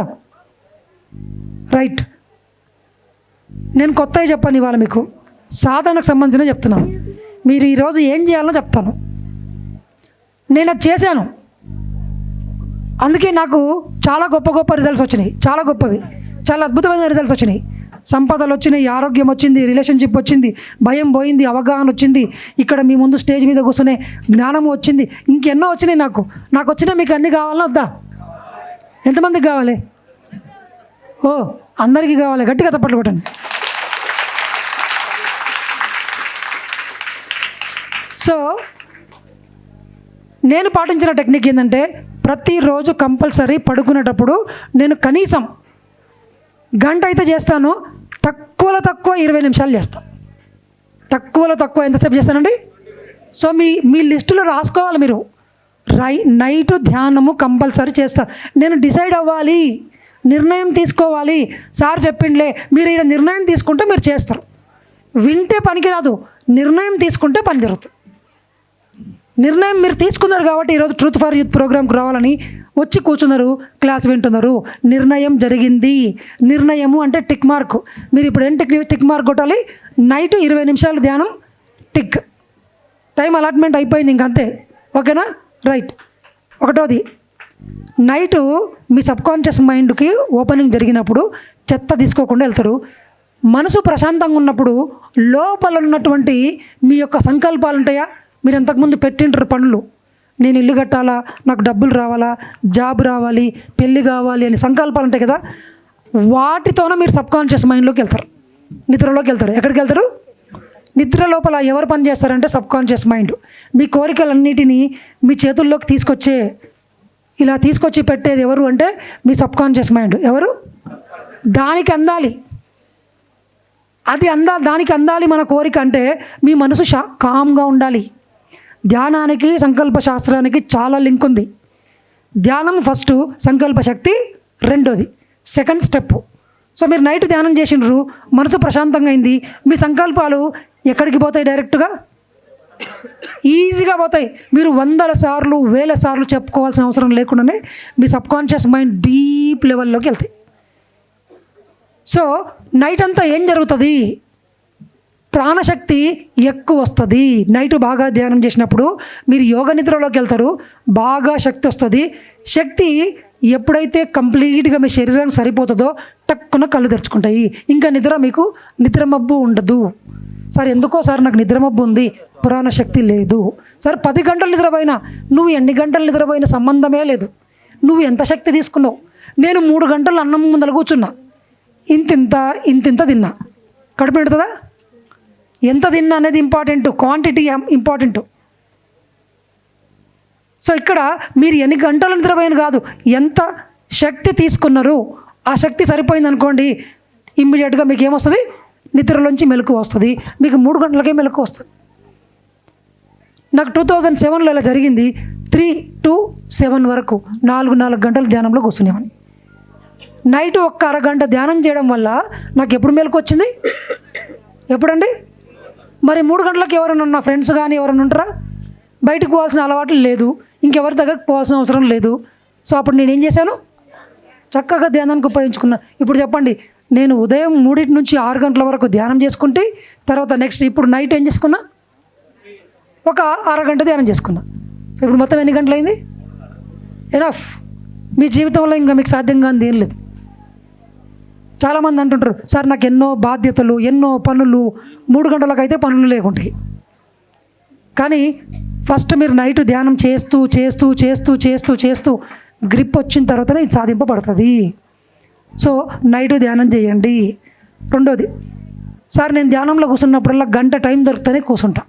రైట్. నేను కొత్తవి చెప్పాను ఇవాళ, మీకు సాధనకు సంబంధించిన చెప్తున్నాను. మీరు ఈరోజు ఏం చేయాలో చెప్తాను. నేను అది చేశాను, అందుకే నాకు చాలా గొప్ప గొప్ప రిజల్ట్స్ వచ్చినాయి. చాలా గొప్పవి, చాలా అద్భుతమైన రిజల్ట్స్ వచ్చినాయి. సంపదలు వచ్చినాయి, ఆరోగ్యం వచ్చింది, రిలేషన్షిప్ వచ్చింది, భయం పోయింది, అవగాహన వచ్చింది, ఇక్కడ మీ ముందు స్టేజ్ మీద కూర్చునే జ్ఞానం వచ్చింది, ఇంకెన్నో వచ్చినాయి. నాకు వచ్చినా మీకు అన్నీ కావాలా వద్దా? ఎంతమందికి కావాలి? ఓ, అందరికీ కావాలి. గట్టిగా చప్పట్లు కొట్టండి. సో నేను పాటించిన టెక్నిక్ ఏంటంటే, ప్రతిరోజు కంపల్సరీ పడుకునేటప్పుడు నేను కనీసం గంట అయితే చేస్తాను, తక్కువలో తక్కువ 20 నిమిషాలు చేస్తాను. తక్కువలో తక్కువ ఎంతసేపు చేస్తానండి? సో మీ లిస్టులో రాసుకోవాలి మీరు. నైట్ ధ్యానము కంపల్సరీ చేస్తాను. నేను డిసైడ్ అవ్వాలి, నిర్ణయం తీసుకోవాలి. సార్ చెప్పిండ్లే, మీరు ఇక్కడ నిర్ణయం తీసుకుంటే మీరు చేస్తారు. వింటే పనికి రాదు, నిర్ణయం తీసుకుంటే పని జరుగుతుంది. నిర్ణయం మీరు తీసుకున్నారు కాబట్టి ఈరోజు ట్రూత్ ఫర్ యూత్ ప్రోగ్రామ్కి రావాలని వచ్చి కూర్చున్నారు, క్లాస్ వింటున్నారు. నిర్ణయం జరిగింది. నిర్ణయము అంటే టిక్ మార్క్. మీరు ఇప్పుడు ఏం టిక్ మార్క్ కొట్టాలి? నైట్ 20 నిమిషాలు ధ్యానం, టిక్. టైం అలాట్మెంట్ అయిపోయింది, ఇంకంతే. ఓకేనా? రైట్. ఒకటోది, నైటు మీ సబ్కాన్షియస్ మైండ్కి ఓపెనింగ్ జరిగినప్పుడు చెత్త తీసుకోకుండా వెళ్తారు. మనసు ప్రశాంతంగా ఉన్నప్పుడు లోపల ఉన్నటువంటి మీ యొక్క సంకల్పాలు ఉంటాయా? మీరు ఇంతకుముందు పెట్టింటారు పనులు, నేను ఇల్లు కట్టాలా, నాకు డబ్బులు రావాలా, జాబ్ రావాలి, పెళ్ళి కావాలి అని సంకల్పాలు ఉంటాయి కదా, వాటితోనే మీరు సబ్కాన్షియస్ మైండ్లోకి వెళ్తారు, నిద్రలోకి వెళ్తారు. ఎక్కడికి వెళ్తారు? నిద్ర లోపల ఎవరు పని చేస్తారంటే సబ్కాన్షియస్ మైండ్. మీ కోరికలన్నిటినీ మీ చేతుల్లోకి ఇలా తీసుకొచ్చి పెట్టేది ఎవరు అంటే మీ సబ్కాన్షియస్ మైండ్. ఎవరు? దానికి అందాలి, దానికి అందాలి మన కోరిక. అంటే మీ మనసు కామ్గా ఉండాలి. ధ్యానానికి సంకల్ప శాస్త్రానికి చాలా లింక్ ఉంది. ధ్యానం ఫస్ట్, సంకల్ప శక్తి రెండోది, సెకండ్ స్టెప్. సో మీరు నైట్ ధ్యానం చేసినారు, మనసు ప్రశాంతంగా అయింది, మీ సంకల్పాలు ఎక్కడికి పోతాయి? డైరెక్ట్గా ఈజీగా పోతాయి. మీరు 100 సార్లు 1000 సార్లు చెప్పుకోవాల్సిన అవసరం లేకుండానే మీ సబ్కాన్షియస్ మైండ్ డీప్ లెవెల్లోకి వెళ్తాయి. సో నైట్ అంతా ఏం జరుగుతుంది? ప్రాణశక్తి ఎక్కువ వస్తుంది. నైట్ బాగా ధ్యానం చేసినప్పుడు మీరు యోగ నిద్రలోకి వెళ్తారు, బాగా శక్తి వస్తుంది. శక్తి ఎప్పుడైతే కంప్లీట్గా మీ శరీరానికి సరిపోతుందో టక్కున కళ్ళు తెరుచుకుంటాయి. ఇంకా నిద్రమబ్బు ఉండదు. సార్ ఎందుకో సార్ నాకు నిద్రమబ్బు ఉంది, పురాణ శక్తి లేదు. సార్ 10 గంటలు నిద్రపోయినా, నువ్వు ఎన్ని గంటలు నిద్రపోయిన సంబంధమే లేదు. నువ్వు ఎంత శక్తి తీసుకున్నావు? నేను 3 గంటలు అన్నం ముందర కూర్చున్నా, ఇంతింత తిన్నా. కడుపు నిండుతుందా? ఎంత తిన్నా అనేది ఇంపార్టెంట్, క్వాంటిటీ ఇంపార్టెంట్. సో ఇక్కడ మీరు ఎన్ని గంటలు నిద్రపోయిన కాదు, ఎంత శక్తి తీసుకున్నారు. ఆ శక్తి సరిపోయింది అనుకోండి, ఇమ్మీడియట్గా మీకు ఏమొస్తుంది? నిద్రలోంచి మెలకు వస్తుంది. మీకు 3 గంటలకే మెలకు వస్తుంది. నాకు 2007లో ఇలా జరిగింది. 3 to 7 వరకు 4 గంటలు ధ్యానంలో కూర్చునేవాడిని. నైట్ ఒక్క అరగంట ధ్యానం చేయడం వల్ల నాకు ఎప్పుడు మెలకు వచ్చింది? ఎప్పుడండి? మరి 3 గంటలకు ఎవరైనా నా ఫ్రెండ్స్ కానీ ఎవరైనా ఉంటారా? బయటకు పోవాల్సిన అలవాట్లు లేదు, ఇంకెవరి దగ్గరకు పోవాల్సిన అవసరం లేదు. సో అప్పుడు నేనేం చేశాను? చక్కగా ధ్యానానికి ఉపయోగించుకున్నా. ఇప్పుడు చెప్పండి, నేను ఉదయం 3 నుంచి 6 గంటల వరకు ధ్యానం చేసుకుంటే, తర్వాత నెక్స్ట్ ఇప్పుడు నైట్ ఏం చేసుకున్నా? ఒక అరగంట ధ్యానం చేసుకున్నా. సో ఇప్పుడు మొత్తం ఎన్ని గంటలు అయింది? ఎనఫ్. మీ జీవితంలో ఇంకా మీకు సాధ్యం కానిది ఏం లేదు. చాలామంది అంటుంటారు, సార్ నాకు ఎన్నో బాధ్యతలు, ఎన్నో పనులు, 3 గంటలకు అయితే పనులు లేకుంటాయి. కానీ ఫస్ట్ మీరు నైట్ ధ్యానం చేస్తూ చేస్తూ చేస్తూ చేస్తూ చేస్తూ గ్రిప్ వచ్చిన తర్వాతనే ఇది సాధింపబడుతుంది. సో నైట్ ధ్యానం చేయండి. రెండోది, సార్ నేను ధ్యానంలో కూర్చున్నప్పుడల్లా గంట టైం దొరికితేనే కూర్చుంటా,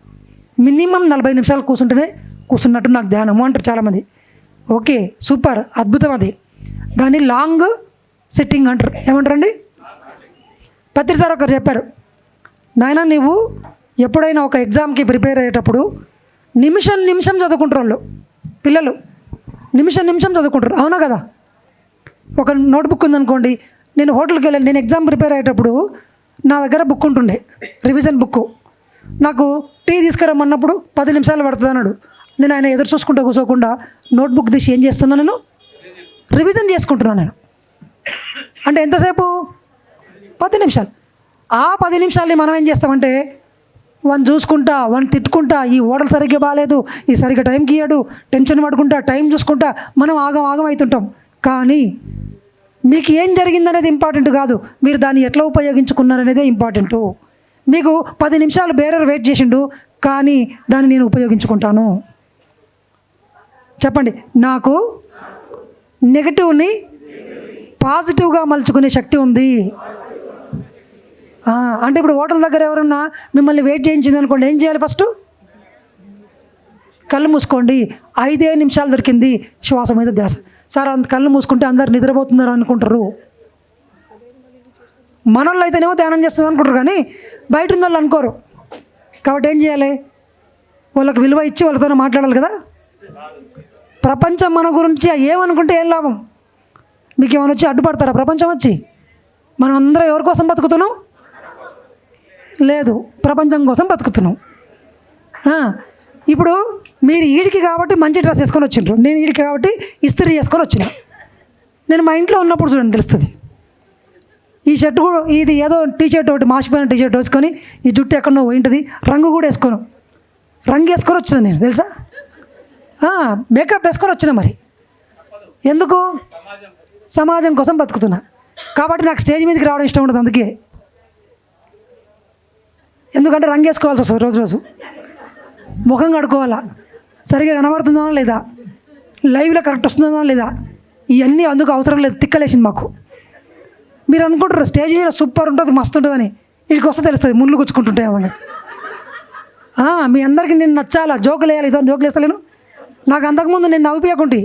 మినిమం 40 నిమిషాలు కూర్చున్నట్టు నాకు ధ్యానము అంటారు చాలామంది. ఓకే, సూపర్, అద్భుతం. అది దాన్ని లాంగ్ సిట్టింగ్ అంటారు. ఏమంటారండి? పత్రి సార్ ఒకరు చెప్పారు, నాయన నీవు ఎప్పుడైనా ఒక ఎగ్జామ్కి ప్రిపేర్ అయ్యేటప్పుడు నిమిషం చదువుకుంటారు వాళ్ళు, పిల్లలు నిమిషం చదువుకుంటారు. అవునా కదా? ఒక నోట్బుక్ ఉందనుకోండి, నేను హోటల్కి వెళ్ళాను, నేను ఎగ్జామ్ ప్రిపేర్ అయ్యేటప్పుడు నా దగ్గర బుక్ ఉంటుండే, రివిజన్ బుక్. నాకు టీ తీసుకురమ్మన్నప్పుడు 10 నిమిషాలు పడుతుంది అన్నాడు. నేను ఆయన ఎదురు చూసుకుంటూ కూర్చోకుండా నోట్బుక్ తీసి ఏం చేస్తున్నా? నేను రివిజన్ చేసుకుంటున్నాను. నేను అంటే ఎంతసేపు? 10 నిమిషాలు. ఆ 10 నిమిషాలని మనం ఏం చేస్తామంటే, వాడిని చూసుకుంటా, వాడిని తిట్టుకుంటా, ఈ ఓడలు సరిగ్గా బాగాలేదు, ఈ సరిగ్గా టైంకి ఇయ్యాడు, టెన్షన్ పడుకుంటా, టైం చూసుకుంటా మనం ఆగం అవుతుంటాం. కానీ మీకు ఏం జరిగిందనేది ఇంపార్టెంట్ కాదు, మీరు దాన్ని ఎట్లా ఉపయోగించుకున్నారనేదే ఇంపార్టెంటు. మీకు 10 నిమిషాలు బేరర్ వెయిట్ చేసిండు, కానీ దాన్ని నేను ఉపయోగించుకుంటాను. చెప్పండి, నాకు నెగటివ్ని పాజిటివ్గా మలుచుకునే శక్తి ఉంది. అంటే ఇప్పుడు హోటల్ దగ్గర ఎవరన్నా మిమ్మల్ని వెయిట్ చేయించింది అనుకోండి, ఏం చేయాలి? ఫస్ట్ కళ్ళు మూసుకోండి. 5 నిమిషాలు దొరికింది, శ్వాస మీద ధ్యాస. సార్ అంత కళ్ళు మూసుకుంటే అందరు నిద్రపోతున్నారు అనుకుంటారు. మనోళ్ళు అయితేనేమో ధ్యానం చేస్తుంది అనుకుంటారు, కానీ బయట ఉన్న వాళ్ళు అనుకోరు. కాబట్టి ఏం చేయాలి? వాళ్ళకి విలువ ఇచ్చి వాళ్ళతో మాట్లాడాలి కదా. ప్రపంచం మన గురించి ఏమనుకుంటే ఏం లాభం? మీకు ఏమైనా వచ్చి అడ్డుపడతారా ప్రపంచం వచ్చి? మనం అందరం ఎవరి కోసం బతుకుతున్నాం? లేదు, ప్రపంచం కోసం బతుకుతున్నాం. ఇప్పుడు మీరు ఈడికి కాబట్టి మంచి డ్రెస్ వేసుకొని వచ్చిండ్రు, నేను ఈడికి కాబట్టి ఇస్త్రీ చేసుకొని వచ్చిన. నేను మా ఇంట్లో ఉన్నప్పుడు చూడండి తెలుస్తుంది. ఈ షర్ట్ కూడా, ఇది ఏదో టీషర్ట్ ఒకటి మాసిపోయిన టీషర్ట్ వేసుకొని, ఈ జుట్టు ఎక్కడో పోయింటుంది, రంగు కూడా వేసుకొని వచ్చిన నేను, తెలుసా? మేకప్ వేసుకొని వచ్చిన. మరి ఎందుకు? సమాజం కోసం బతుకుతున్నా. కాబట్టి నాకు స్టేజ్ మీదకి రావడం ఇష్టం ఉండదు. అందుకే, ఎందుకంటే రంగు వేసుకోవాల్సి వస్తుంది, రోజు ముఖం కడుక్కోవాలా, సరిగా కనబడుతుందా లేదా, లైవ్లో కరెక్ట్ వస్తుందా లేదా, ఇవన్నీ అందుకు అవసరం లేదు. తిక్కలేసింది మాకు. మీరు అనుకుంటారు స్టేజ్ మీద సూపర్ ఉంటుంది, మస్తు ఉంటుందని, వీడికి వస్తే తెలుస్తుంది ముళ్ళు గుచ్చుకుంటుంటాయి అన్నమాట. మీ అందరికీ నేను నచ్చాలా, జోకులు వేయాలి, ఇదో జోకులు వేస్తలేను. నాకు అంతకుముందు నేను నవ్విపోయకుంటే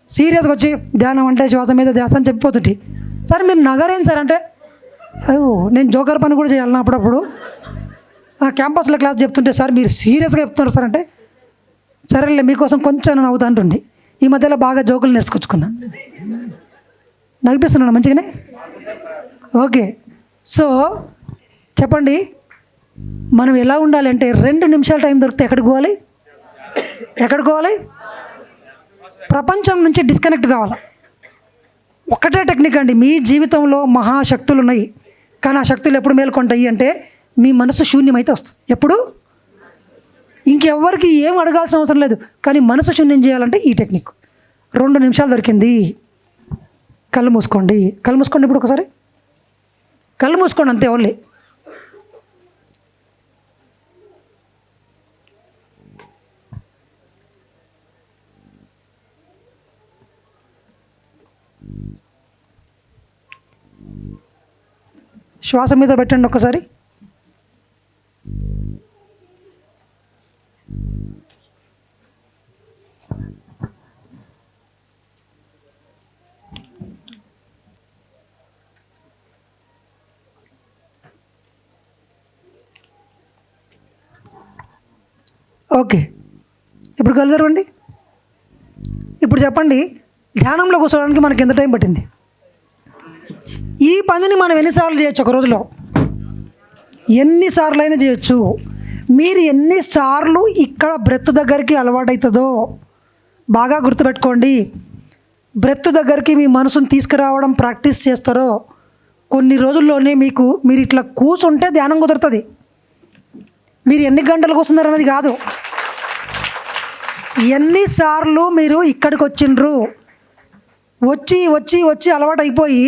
సీరియస్గా వచ్చి ధ్యానం అంటే శ్వాస మీద ధ్యాస అని చెప్పిపోతుంటే, సార్ మీరు నగరేం సార్ అంటే, నేను జోకర్ పని కూడా చేయాలి అప్పుడప్పుడు. క్యాంపస్లో క్లాస్ చెప్తుంటే, సార్ మీరు సీరియస్గా చెప్తున్నారు సార్ అంటే, సరేలే మీకోసం కొంచెం నవ్వుతా అంటుండే. ఈ మధ్యలో బాగా జోకులు నేర్చుకొచ్చుకున్నా. నవ్విపిస్తున్నాను మంచిగానే. ఓకే, సో చెప్పండి, మనం ఎలా ఉండాలి అంటే 2 నిమిషాలు టైం దొరికితే ఎక్కడికి పోవాలి? ప్రపంచం నుంచి డిస్కనెక్ట్ కావాలి. ఒకటే టెక్నిక్ అండి. మీ జీవితంలో మహాశక్తులు ఉన్నాయి, కానీ ఆ శక్తులు ఎప్పుడు మేల్కొంటాయి అంటే మీ మనసు శూన్యమైతే వస్తుంది. ఎప్పుడు? ఇంకెవ్వరికి ఏం అడగాల్సిన అవసరం లేదు, కానీ మనసు శూన్యం చేయాలంటే ఈ టెక్నిక్. 2 నిమిషాలు దొరికింది, కళ్ళు మూసుకోండి. కళ్ళు మూసుకోండి. ఇప్పుడు ఒకసారి కళ్ళు మూసుకోండి, అంతే. ఓన్లీ శ్వాస మీద పెట్టండి ఒకసారి. ఓకే, ఇప్పుడు కళ్ళు తెరవండి. ఇప్పుడు చెప్పండి, ధ్యానంలో కూర్చోవడానికి మనకి ఎంత టైం పట్టింది? ఈ పనిని మనం ఎన్నిసార్లు చేయొచ్చు ఒక రోజులో? ఎన్నిసార్లు అయినా చేయొచ్చు. మీరు ఎన్నిసార్లు ఇక్కడ బ్రెత్ దగ్గరికి అలవాటవుతుందో బాగా గుర్తుపెట్టుకోండి. బ్రెత్ దగ్గరికి మీ మనసును తీసుకురావడం ప్రాక్టీస్ చేస్తారో కొన్ని రోజుల్లోనే మీరు ఇట్లా కూర్చుంటే ధ్యానం కుదురుతుంది. మీరు ఎన్ని గంటలు కూర్చున్నారు అన్నది కాదు, ఎన్నిసార్లు మీరు ఇక్కడికి వచ్చిండ్రు. వచ్చి వచ్చి వచ్చి అలవాటు అయిపోయి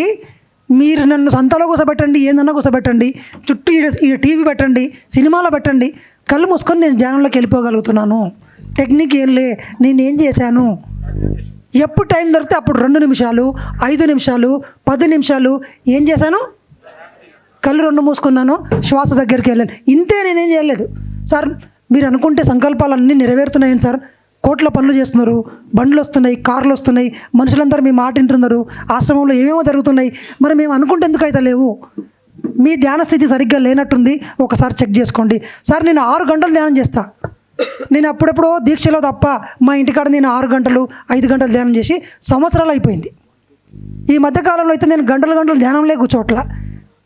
మీరు నన్ను సంతలో కూర్చోబెట్టండి, ఏందన్నా కూర్చోబెట్టండి, చుట్టూ ఈ టీవీ పెట్టండి, సినిమాలో పెట్టండి, కళ్ళు మూసుకొని నేను ధ్యానంలోకి వెళ్ళిపోగలుగుతున్నాను. టెక్నిక్ ఏం లే, నేనేం చేశాను, ఎప్పుడు టైం దొరికితే అప్పుడు 2 నిమిషాలు, 5 నిమిషాలు, 10 నిమిషాలు ఏం చేశాను? కళ్ళు 2 మూసుకున్నాను, శ్వాస దగ్గరికి వెళ్ళాను. ఇంతే, నేనేం చేయలేదు. సార్ మీరు అనుకుంటే సంకల్పాలన్నీ నెరవేరుతున్నాయని సార్, కోట్ల పనులు చేస్తున్నారు, బండ్లు వస్తున్నాయి, కార్లు వస్తున్నాయి, మనుషులందరూ మీ మాట వింటున్నారు, ఆశ్రమంలో ఏమేమో జరుగుతున్నాయి, మరి మేము అనుకుంటే ఎందుకు అయితే లేవు? మీ ధ్యాన స్థితి సరిగ్గా లేనట్టుంది, ఒకసారి చెక్ చేసుకోండి. సార్ నేను 6 గంటలు ధ్యానం చేస్తా, నేను అప్పుడెప్పుడో దీక్షలో తప్ప మా ఇంటికాడ నేను 6 గంటలు 5 గంటలు ధ్యానం చేసి సంవత్సరాలు అయిపోయింది. ఈ మధ్యకాలంలో అయితే నేను గంటలు ధ్యానంలో కూర్చోట్ల.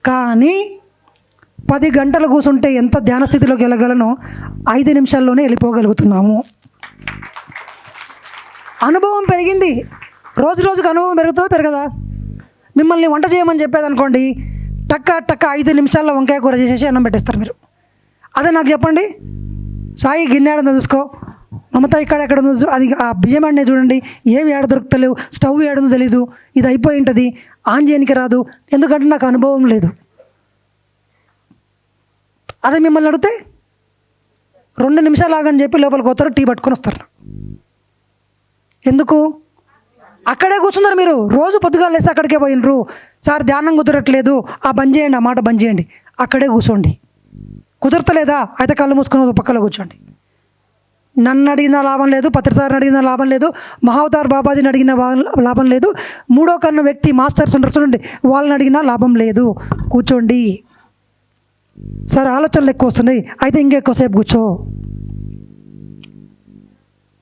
కానీ 10 గంటలు కూర్చుంటే ఎంత ధ్యాన స్థితిలోకి వెళ్ళగలను? 5 నిమిషాల్లోనే వెళ్ళిపోగలుగుతున్నాము. అనుభవం పెరిగింది. రోజుకు అనుభవం పెరుగుతుందా పెరగదా? మిమ్మల్ని వంట చేయమని చెప్పేది అనుకోండి, టక్క 5 నిమిషాల్లో వంకాయ కూర చేసేసి అన్నం పెట్టేస్తారు మీరు. అదే నాకు చెప్పండి, సాయి గిన్నె ఏడుందో చూసుకో, మమత ఎక్కడ ఉందో అది ఆ బియ్యం ఆడనే చూడండి, ఏవి ఏడ దొరుకుతలేవు, స్టవ్ ఏడుందో తెలీదు, ఇది అయిపోయి ఉంటుంది, ఆన్ చేయనికి రాదు, ఎందుకంటే నాకు అనుభవం లేదు. అదే మిమ్మల్ని అడిగితే 2 నిమిషాలు ఆగని చెప్పి లోపలికి పోతారు, టీ పట్టుకొని వస్తారు. ఎందుకు? అక్కడే కూర్చున్నారు మీరు. రోజు పొద్దుగా లేస్తే అక్కడికే పోయినరు. సార్ ధ్యానం కుదరట్లేదు, ఆ బంద్ చేయండి, ఆ మాట బంద్ చేయండి, అక్కడే కూర్చోండి. కుదరతలేదా? అయితే కళ్ళు మూసుకొని పక్కలో కూర్చోండి. నన్ను అడిగిన లాభం లేదు, పత్రిసారిని అడిగిన లాభం లేదు, మహావతార్ బాబాజీని అడిగిన లాభం లేదు, 3వ కన్ను వ్యక్తి మాస్టర్స్ ఉంటారు చూడండి, వాళ్ళని అడిగినా లాభం లేదు. కూర్చోండి. సార్ ఆలోచనలు ఎక్కువ వస్తున్నాయి, అయితే ఇంకెక్కువసేపు కూర్చో.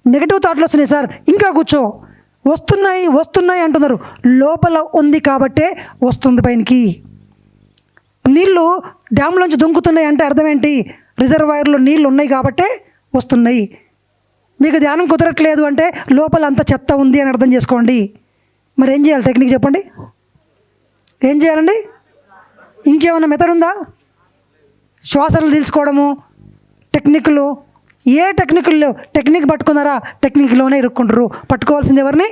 నెగిటివ్ థాట్లు వస్తున్నాయి సార్, ఇంకా కూర్చో. వస్తున్నాయి అంటున్నారు, లోపల ఉంది కాబట్టే వస్తుంది పైనకి. నీళ్ళు డ్యామ్లోంచి దుంకుతున్నాయి అంటే అర్థం ఏంటి? రిజర్వాయర్లో నీళ్ళు ఉన్నాయి కాబట్టే వస్తున్నాయి. మీకు ధ్యానం కుదరట్లేదు అంటే లోపల అంత చెత్త ఉంది అని అర్థం చేసుకోండి. మరి ఏం చేయాలి? టెక్నిక్ చెప్పండి. ఏం చేయాలండి? ఇంకేమైనా మెథడ్ ఉందా? శ్వాసలు తీల్చుకోవడము, టెక్నిక్లు, ఏ టెక్నిక్లు లేవు. టెక్నిక్ పట్టుకున్నారా, టెక్నిక్లోనే ఇరుక్కుంటారు. పట్టుకోవాల్సింది ఎవరిని?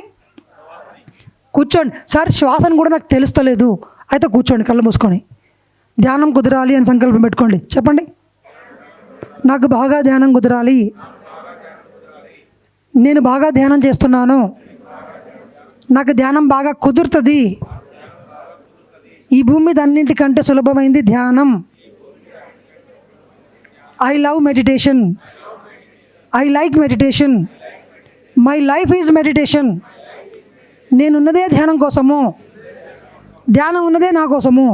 కూర్చోండి. సార్ శ్వాసను కూడా నాకు తెలుస్తలేదు, అయితే కూర్చోండి కళ్ళు మూసుకొని. ధ్యానం కుదరాలి అని సంకల్పం పెట్టుకోండి. చెప్పండి, నాకు బాగా ధ్యానం కుదరాలి, నేను బాగా ధ్యానం చేస్తున్నాను, నాకు ధ్యానం బాగా కుదురుతుంది, ఈ భూమి మీద అన్నింటికంటే సులభమైంది ధ్యానం. I love meditation, I like meditation, my life is meditation. నేనున్నదే ధ్యానం కోసము, ధ్యానం ఉన్నదే నా కోసము.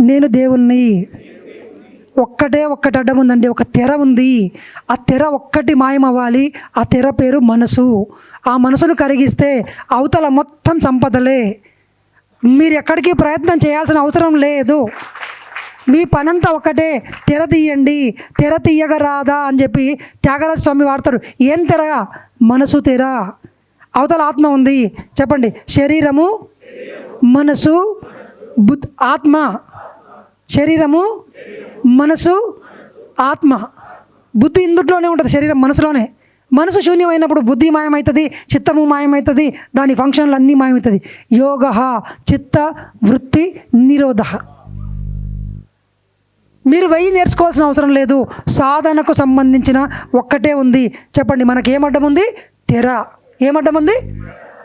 నేను దేవుణ్ణి. ఒక్కటే అడ్డం ఉందండి, ఒక తెర ఉంది. ఆ తెర ఒక్కటి మాయమవ్వాలి. ఆ తెర పేరు మనసు. ఆ మనసును కరిగిస్తే అవతల మొత్తం సంపదలే. మీరు ఎక్కడికి ప్రయత్నం చేయాల్సిన అవసరం లేదు. మీ పనంతా ఒకటే, తెర తీయండి. తెర తీయగరాదా అని చెప్పి త్యాగరాజ స్వామి వాడతారు. ఏం తెర? మనసు తెర. అవతల ఆత్మ ఉంది. చెప్పండి, శరీరము, మనసు, ఆత్మ. శరీరము, మనసు, ఆత్మ. బుద్ధి ఇందుట్లోనే ఉంటుంది, శరీరం మనసులోనే. మనసు శూన్యమైనప్పుడు బుద్ధి మాయమవుతుంది, చిత్తము మాయమవుతుంది, దాని ఫంక్షన్లు అన్నీ మాయమవుతుంది. యోగ చిత్త వృత్తి నిరోధ. మీరు 1000 నేర్చుకోవాల్సిన అవసరం లేదు. సాధనకు సంబంధించిన ఒక్కటే ఉంది. చెప్పండి, మనకి ఏమడ్డం ఉంది? తెర. ఏమడ్డం ఉంది?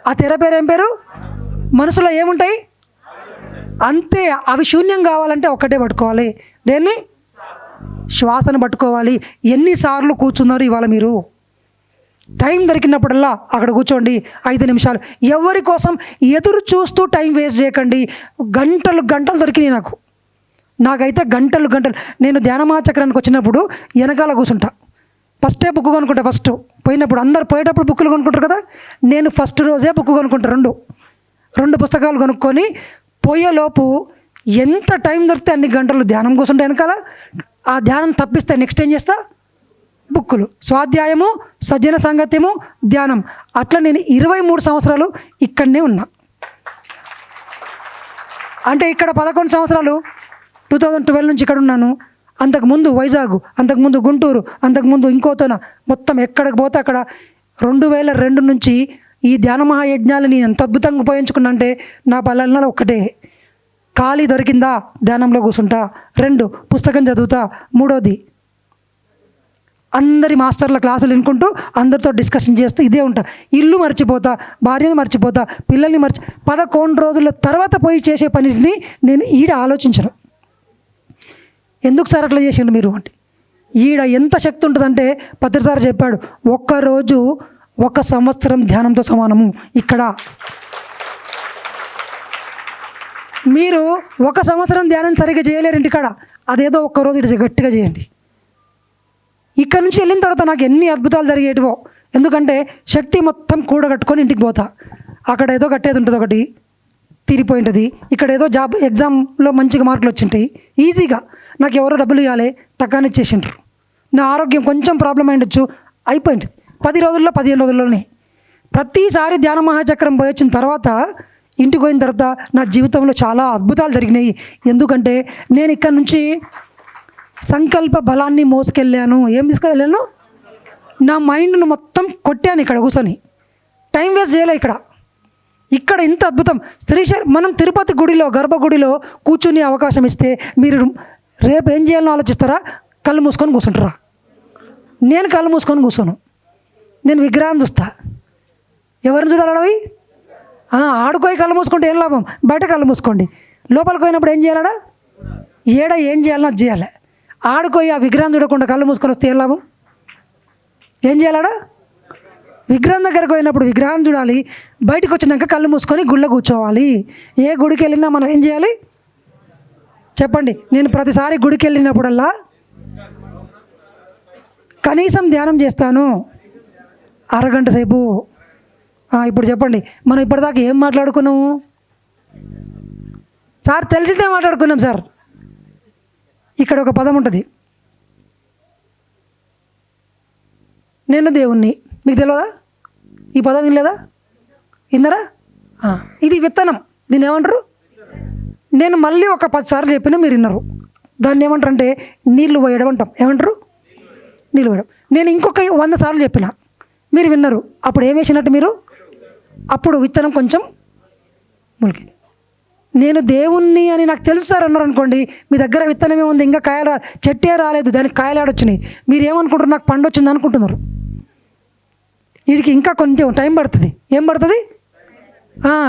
ఆ తెర పేరు ఏం పేరు? మనసులో ఏముంటాయి? అంతే. అవి శూన్యం కావాలంటే ఒక్కటే పట్టుకోవాలి. దేన్ని? శ్వాసను పట్టుకోవాలి. ఎన్నిసార్లు కూర్చున్నారు ఇవాళ మీరు? టైం దొరికినప్పుడల్లా అక్కడ కూర్చోండి 5 నిమిషాలు. ఎవరి కోసం ఎదురు చూస్తూ టైం వేస్ట్ చేయకండి. గంటలు గంటలు దొరికినాయి నాకైతే గంటలు గంటలు. నేను ధ్యానమాచక్రానికి వచ్చినప్పుడు వెనకాల కూర్చుంటా. ఫస్టే బుక్ కొనుక్కుంటా. ఫస్ట్ పోయినప్పుడు అందరు పోయేటప్పుడు బుక్కులు కొనుక్కుంటారు కదా, నేను ఫస్ట్ రోజే బుక్ కొనుక్కుంటా. రెండు పుస్తకాలు కొనుక్కొని పోయేలోపు ఎంత టైం దొరికితే అన్ని గంటలు ధ్యానం కూర్చుంటే వెనకాల. ఆ ధ్యానం తప్పిస్తే నెక్స్ట్ ఏం చేస్తా? బుక్కులు, స్వాధ్యాయము, సజ్జన సంగత్యము, ధ్యానం. అట్లా నేను 23 సంవత్సరాలు ఇక్కడనే ఉన్నా. అంటే ఇక్కడ 11 సంవత్సరాలు 2012 నుంచి ఇక్కడ ఉన్నాను. అంతకుముందు వైజాగ్, అంతకుముందు గుంటూరు, అంతకుముందు ఇంకోతోన, మొత్తం ఎక్కడికి పోతే అక్కడ. 2002 నుంచి ఈ ధ్యాన మహాయజ్ఞాలని ఎంత అద్భుతంగా ఉపయోగించుకున్నా అంటే నా పల్లెల్లో ఒక్కటే, ఖాళీ దొరికిందా ధ్యానంలో కూర్చుంటా, 2 పుస్తకం చదువుతా, 3వది అందరి మాస్టర్ల క్లాసులు వినుకుంటూ అందరితో డిస్కషన్ చేస్తూ ఇదే ఉంటా. ఇల్లు మర్చిపోతా, భార్యను మర్చిపోతా, పిల్లల్ని 11 రోజుల తర్వాత పోయి చేసే పనిని నేను ఈడ ఆలోచించను. ఎందుకు సార్ అట్లా చేసిండు మీరు అంటే, ఈడ ఎంత శక్తి ఉంటుందంటే పత్రిసారి చెప్పాడు, ఒక్కరోజు 1 సంవత్సరం ధ్యానంతో సమానము. ఇక్కడ మీరు 1 సంవత్సరం ధ్యానం సరిగ్గా చేయలేరు ఇంటికాడ, అదేదో ఒక్కరోజు ఇటు గట్టిగా చేయండి. ఇక్కడ నుంచి వెళ్ళిన తర్వాత నాకు ఎన్ని అద్భుతాలు జరిగేటివో. ఎందుకంటే శక్తి మొత్తం కూడగట్టుకొని ఇంటికి పోతా. అక్కడ ఏదో కట్టేది ఉంటుంది, ఒకటి తీరిపోయింటుంది. ఇక్కడ ఏదో జాబ్ ఎగ్జామ్లో మంచిగా మార్కులు వచ్చింటాయి, ఈజీగా నాకు ఎవరో డబ్బులు ఇవ్వాలి, టక్కాని ఇచ్చేసింటారు. నా ఆరోగ్యం కొంచెం ప్రాబ్లం అయ్యిండొచ్చు, అయిపోయింటుంది 10 రోజుల్లో 15 రోజుల్లోనే. ప్రతిసారి ధ్యాన మహాచక్రం పోయి వచ్చిన తర్వాత ఇంటికి పోయిన తర్వాత నా జీవితంలో చాలా అద్భుతాలు జరిగినాయి. ఎందుకంటే నేను ఇక్కడ నుంచి సంకల్ప బలాన్ని మోసుకెళ్ళాను. ఏం తీసుకెళ్ళాను? నా మైండ్ను మొత్తం కొట్టాను ఇక్కడ కూర్చొని. టైం వేస్ట్ చేయలే ఇక్కడ ఇంత అద్భుతం. మనం తిరుపతి గుడిలో, గర్భగుడిలో కూర్చుని అవకాశం ఇస్తే మీరు రేపు ఏం చేయాలని ఆలోచిస్తారా? కళ్ళు మూసుకొని కూర్చుంటారా? నేను కళ్ళు మూసుకొని కూర్చోను. నేను విగ్రహాన్ని చూస్తా. ఎవరిని చూడాలి? ఆడుకోయి కళ్ళు మూసుకుంటే ఏం లాభం? బయట కళ్ళు మూసుకోండి. లోపలికి పోయినప్పుడు ఏం చేయాలడా? ఏం చేయాలన్నా అది చేయాలి. ఆడుకోయి ఆ విగ్రహం చూడకుండా కళ్ళు మూసుకొని వస్తే ఏం లాభం? ఏం చేయాలడా? విగ్రహం దగ్గరకు పోయినప్పుడు విగ్రహాన్ని చూడాలి, బయటకు వచ్చినాక కళ్ళు మూసుకొని గుళ్ళో కూర్చోవాలి. ఏ గుడికి వెళ్ళినా మనం ఏం చేయాలి చెప్పండి? నేను ప్రతిసారి గుడికి వెళ్ళినప్పుడల్లా కనీసం ధ్యానం చేస్తాను, అరగంట సేపు. ఇప్పుడు చెప్పండి, మనం ఇప్పటిదాకా ఏం మాట్లాడుకున్నాము సార్? తెలిసితే మాట్లాడుకున్నాం సార్. ఇక్కడ ఒక పదం ఉంటుంది, నేను దేవుణ్ణి. మీకు తెలియదా? ఈ పదం వినలేదా? విన్నారా? ఇది విత్తనం. దీన్ని ఏమంటారు? నేను మళ్ళీ ఒక 10 సార్లు చెప్పినా మీరు విన్నారు. దాన్ని ఏమంటారు అంటే నీళ్లు పోయడం అంటాం. ఏమంటారు? నీళ్ళు పోయడం. నేను ఇంకొక 100 సార్లు చెప్పిన, మీరు విన్నారు. అప్పుడు ఏం వేసినట్టు మీరు? అప్పుడు విత్తనం కొంచెం మొలికి. నేను దేవుణ్ణి అని నాకు తెలుసు సార్ అన్నారు అనుకోండి, మీ దగ్గర విత్తనమే ఉంది, ఇంకా కాయలు చెట్టే రాలేదు, దానికి కాయలు ఆడొచ్చినాయి. మీరు ఏమనుకుంటారు? నాకు పండు వచ్చింది అనుకుంటున్నారు. వీడికి ఇంకా కొంచెం టైం పడుతుంది. ఏం పడుతుంది?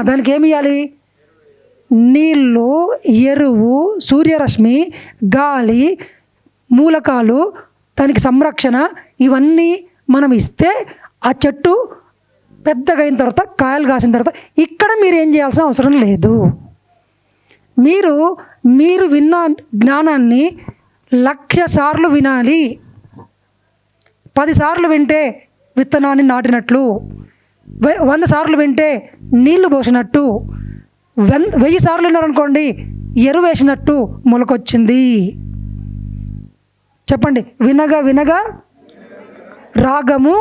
దానికి ఏమి ఇవ్వాలి? నీళ్ళు, ఎరువు, సూర్యరశ్మి, గాలి, మూలకాలు, దానికి సంరక్షణ, ఇవన్నీ మనం ఇస్తే ఆ చెట్టు పెద్దగా అయిన తర్వాత, కాయలు కాసిన తర్వాత ఇక్కడ మీరు ఏం చేయాల్సిన అవసరం లేదు. మీరు విన్న జ్ఞానాన్ని 1,00,000 సార్లు వినాలి. 10 సార్లు వింటే విత్తనాన్ని నాటినట్లు, 100 సార్లు వింటే నీళ్లు పోసినట్టు, 1000 సార్లు విన్నారనుకోండి ఎరువు వేసినట్టు మొలకొచ్చింది. చెప్పండి, వినగా వినగా రాగము,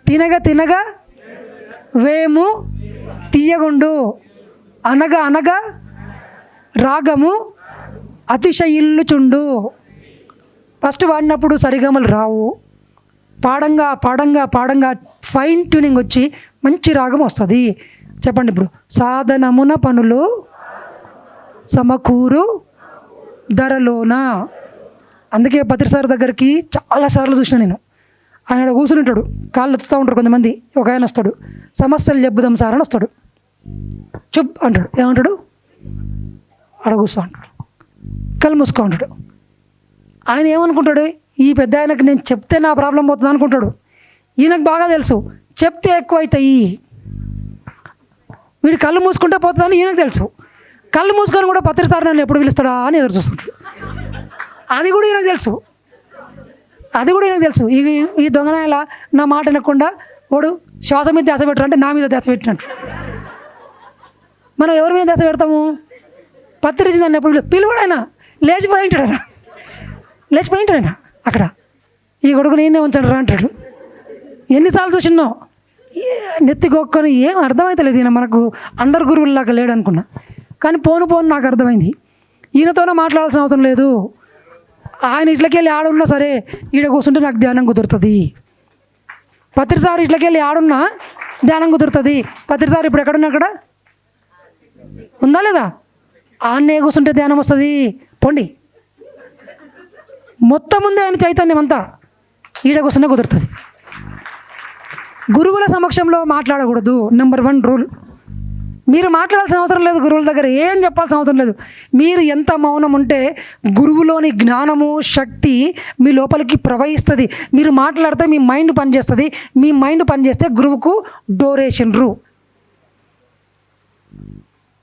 తినగా తినగా వేము తీయగుండు, అనగా అనగా రాగము అతిశయిల్లుచుండు. ఫస్ట్ వాడినప్పుడు సరిగమలు రావు, పాడంగా పాడంగా పాడంగా ఫైన్ ట్యూనింగ్ వచ్చి మంచి రాగం వస్తుంది. చెప్పండి ఇప్పుడు, సాధనమున పనులు సమకూరు ధరలోన. అందుకే పత్రిసారి దగ్గరికి చాలాసార్లు చూసిన నేను. ఆయన ఆడ కూర్చుని ఉంటాడు, కాళ్ళు ఎత్తుతూ ఉంటారు కొంతమంది. ఒక ఆయన వస్తాడు, సమస్యలు చెప్పుదాం సార్ అని వస్తాడు. చుప్ అంటాడు. ఏమంటాడు? ఆడ కూర్చో అంటాడు, కళ్ళు మూసుకో అంటాడు. ఆయన ఏమనుకుంటాడు, ఈ పెద్ద ఆయనకు నేను చెప్తే నా ప్రాబ్లం పోతుంది అనుకుంటాడు. ఈయనకు బాగా తెలుసు చెప్తే ఎక్కువ అవుతాయి, వీడు కళ్ళు మూసుకుంటే పోతుందని ఈయనకు తెలుసు. కళ్ళు మూసుకొని కూడా పత్రిసారి నన్ను ఎప్పుడు పిలుస్తాడా అని ఎదురు చూస్తుంటాడు. అది కూడా ఈయనకు తెలుసు. ఈ దొంగనాయల నా మాట వినకుండా వాడు శ్వాస మీద ధ్యాస పెట్టరు అంటే నా మీద ధ్యాస పెట్టినట్టు. మనం ఎవరి మీద ధ్యాస పెడతాము? పత్రిక నన్ను ఎప్పుడు పిలువడైనా లేచిపోయి ఉంటాడైనా అక్కడ. ఈ కొడుకు నేనే ఉంచాడు రా అంటాడు. ఎన్నిసార్లు చూసినావు నెత్తి గొక్కొని, ఏం అర్థమవుతలేదు ఈయన మనకు అందరు గురువుల్లాగా లేడు అనుకున్నా. కానీ పోను నాకు అర్థమైంది, ఈయనతోనే మాట్లాడాల్సిన అవసరం లేదు. ఆయన ఇట్లకెళ్ళి ఆడున్నా సరే ఈడ కూర్చుంటే నాకు ధ్యానం కుదురుతుంది. పత్రిసారి ఇట్లకెళ్ళి ఆడున్నా ధ్యానం కుదురుతుంది. పత్రిసారి ఇప్పుడు ఎక్కడున్నా అక్కడ ఉందా లేదా? ఆన్నే కూర్చుంటే ధ్యానం వస్తుంది. పొండి, మొత్తం ఉంది ఆయన చైతన్యం అంతా. ఈడ కూర్చుంటే కుదురుతుంది. గురువుల సమక్షంలో మాట్లాడకూడదు. Number 1 rule. మీరు మాట్లాడాల్సిన అవసరం లేదు, గురువుల దగ్గర ఏం చెప్పాల్సిన అవసరం లేదు. మీరు ఎంత మౌనం ఉంటే గురువులోని జ్ఞానము శక్తి మీ లోపలికి ప్రవహిస్తుంది. మీరు మాట్లాడితే మీ మైండ్ పనిచేస్తుంది. మీ మైండ్ పనిచేస్తే గురువుకు డోరేషన్ రూ.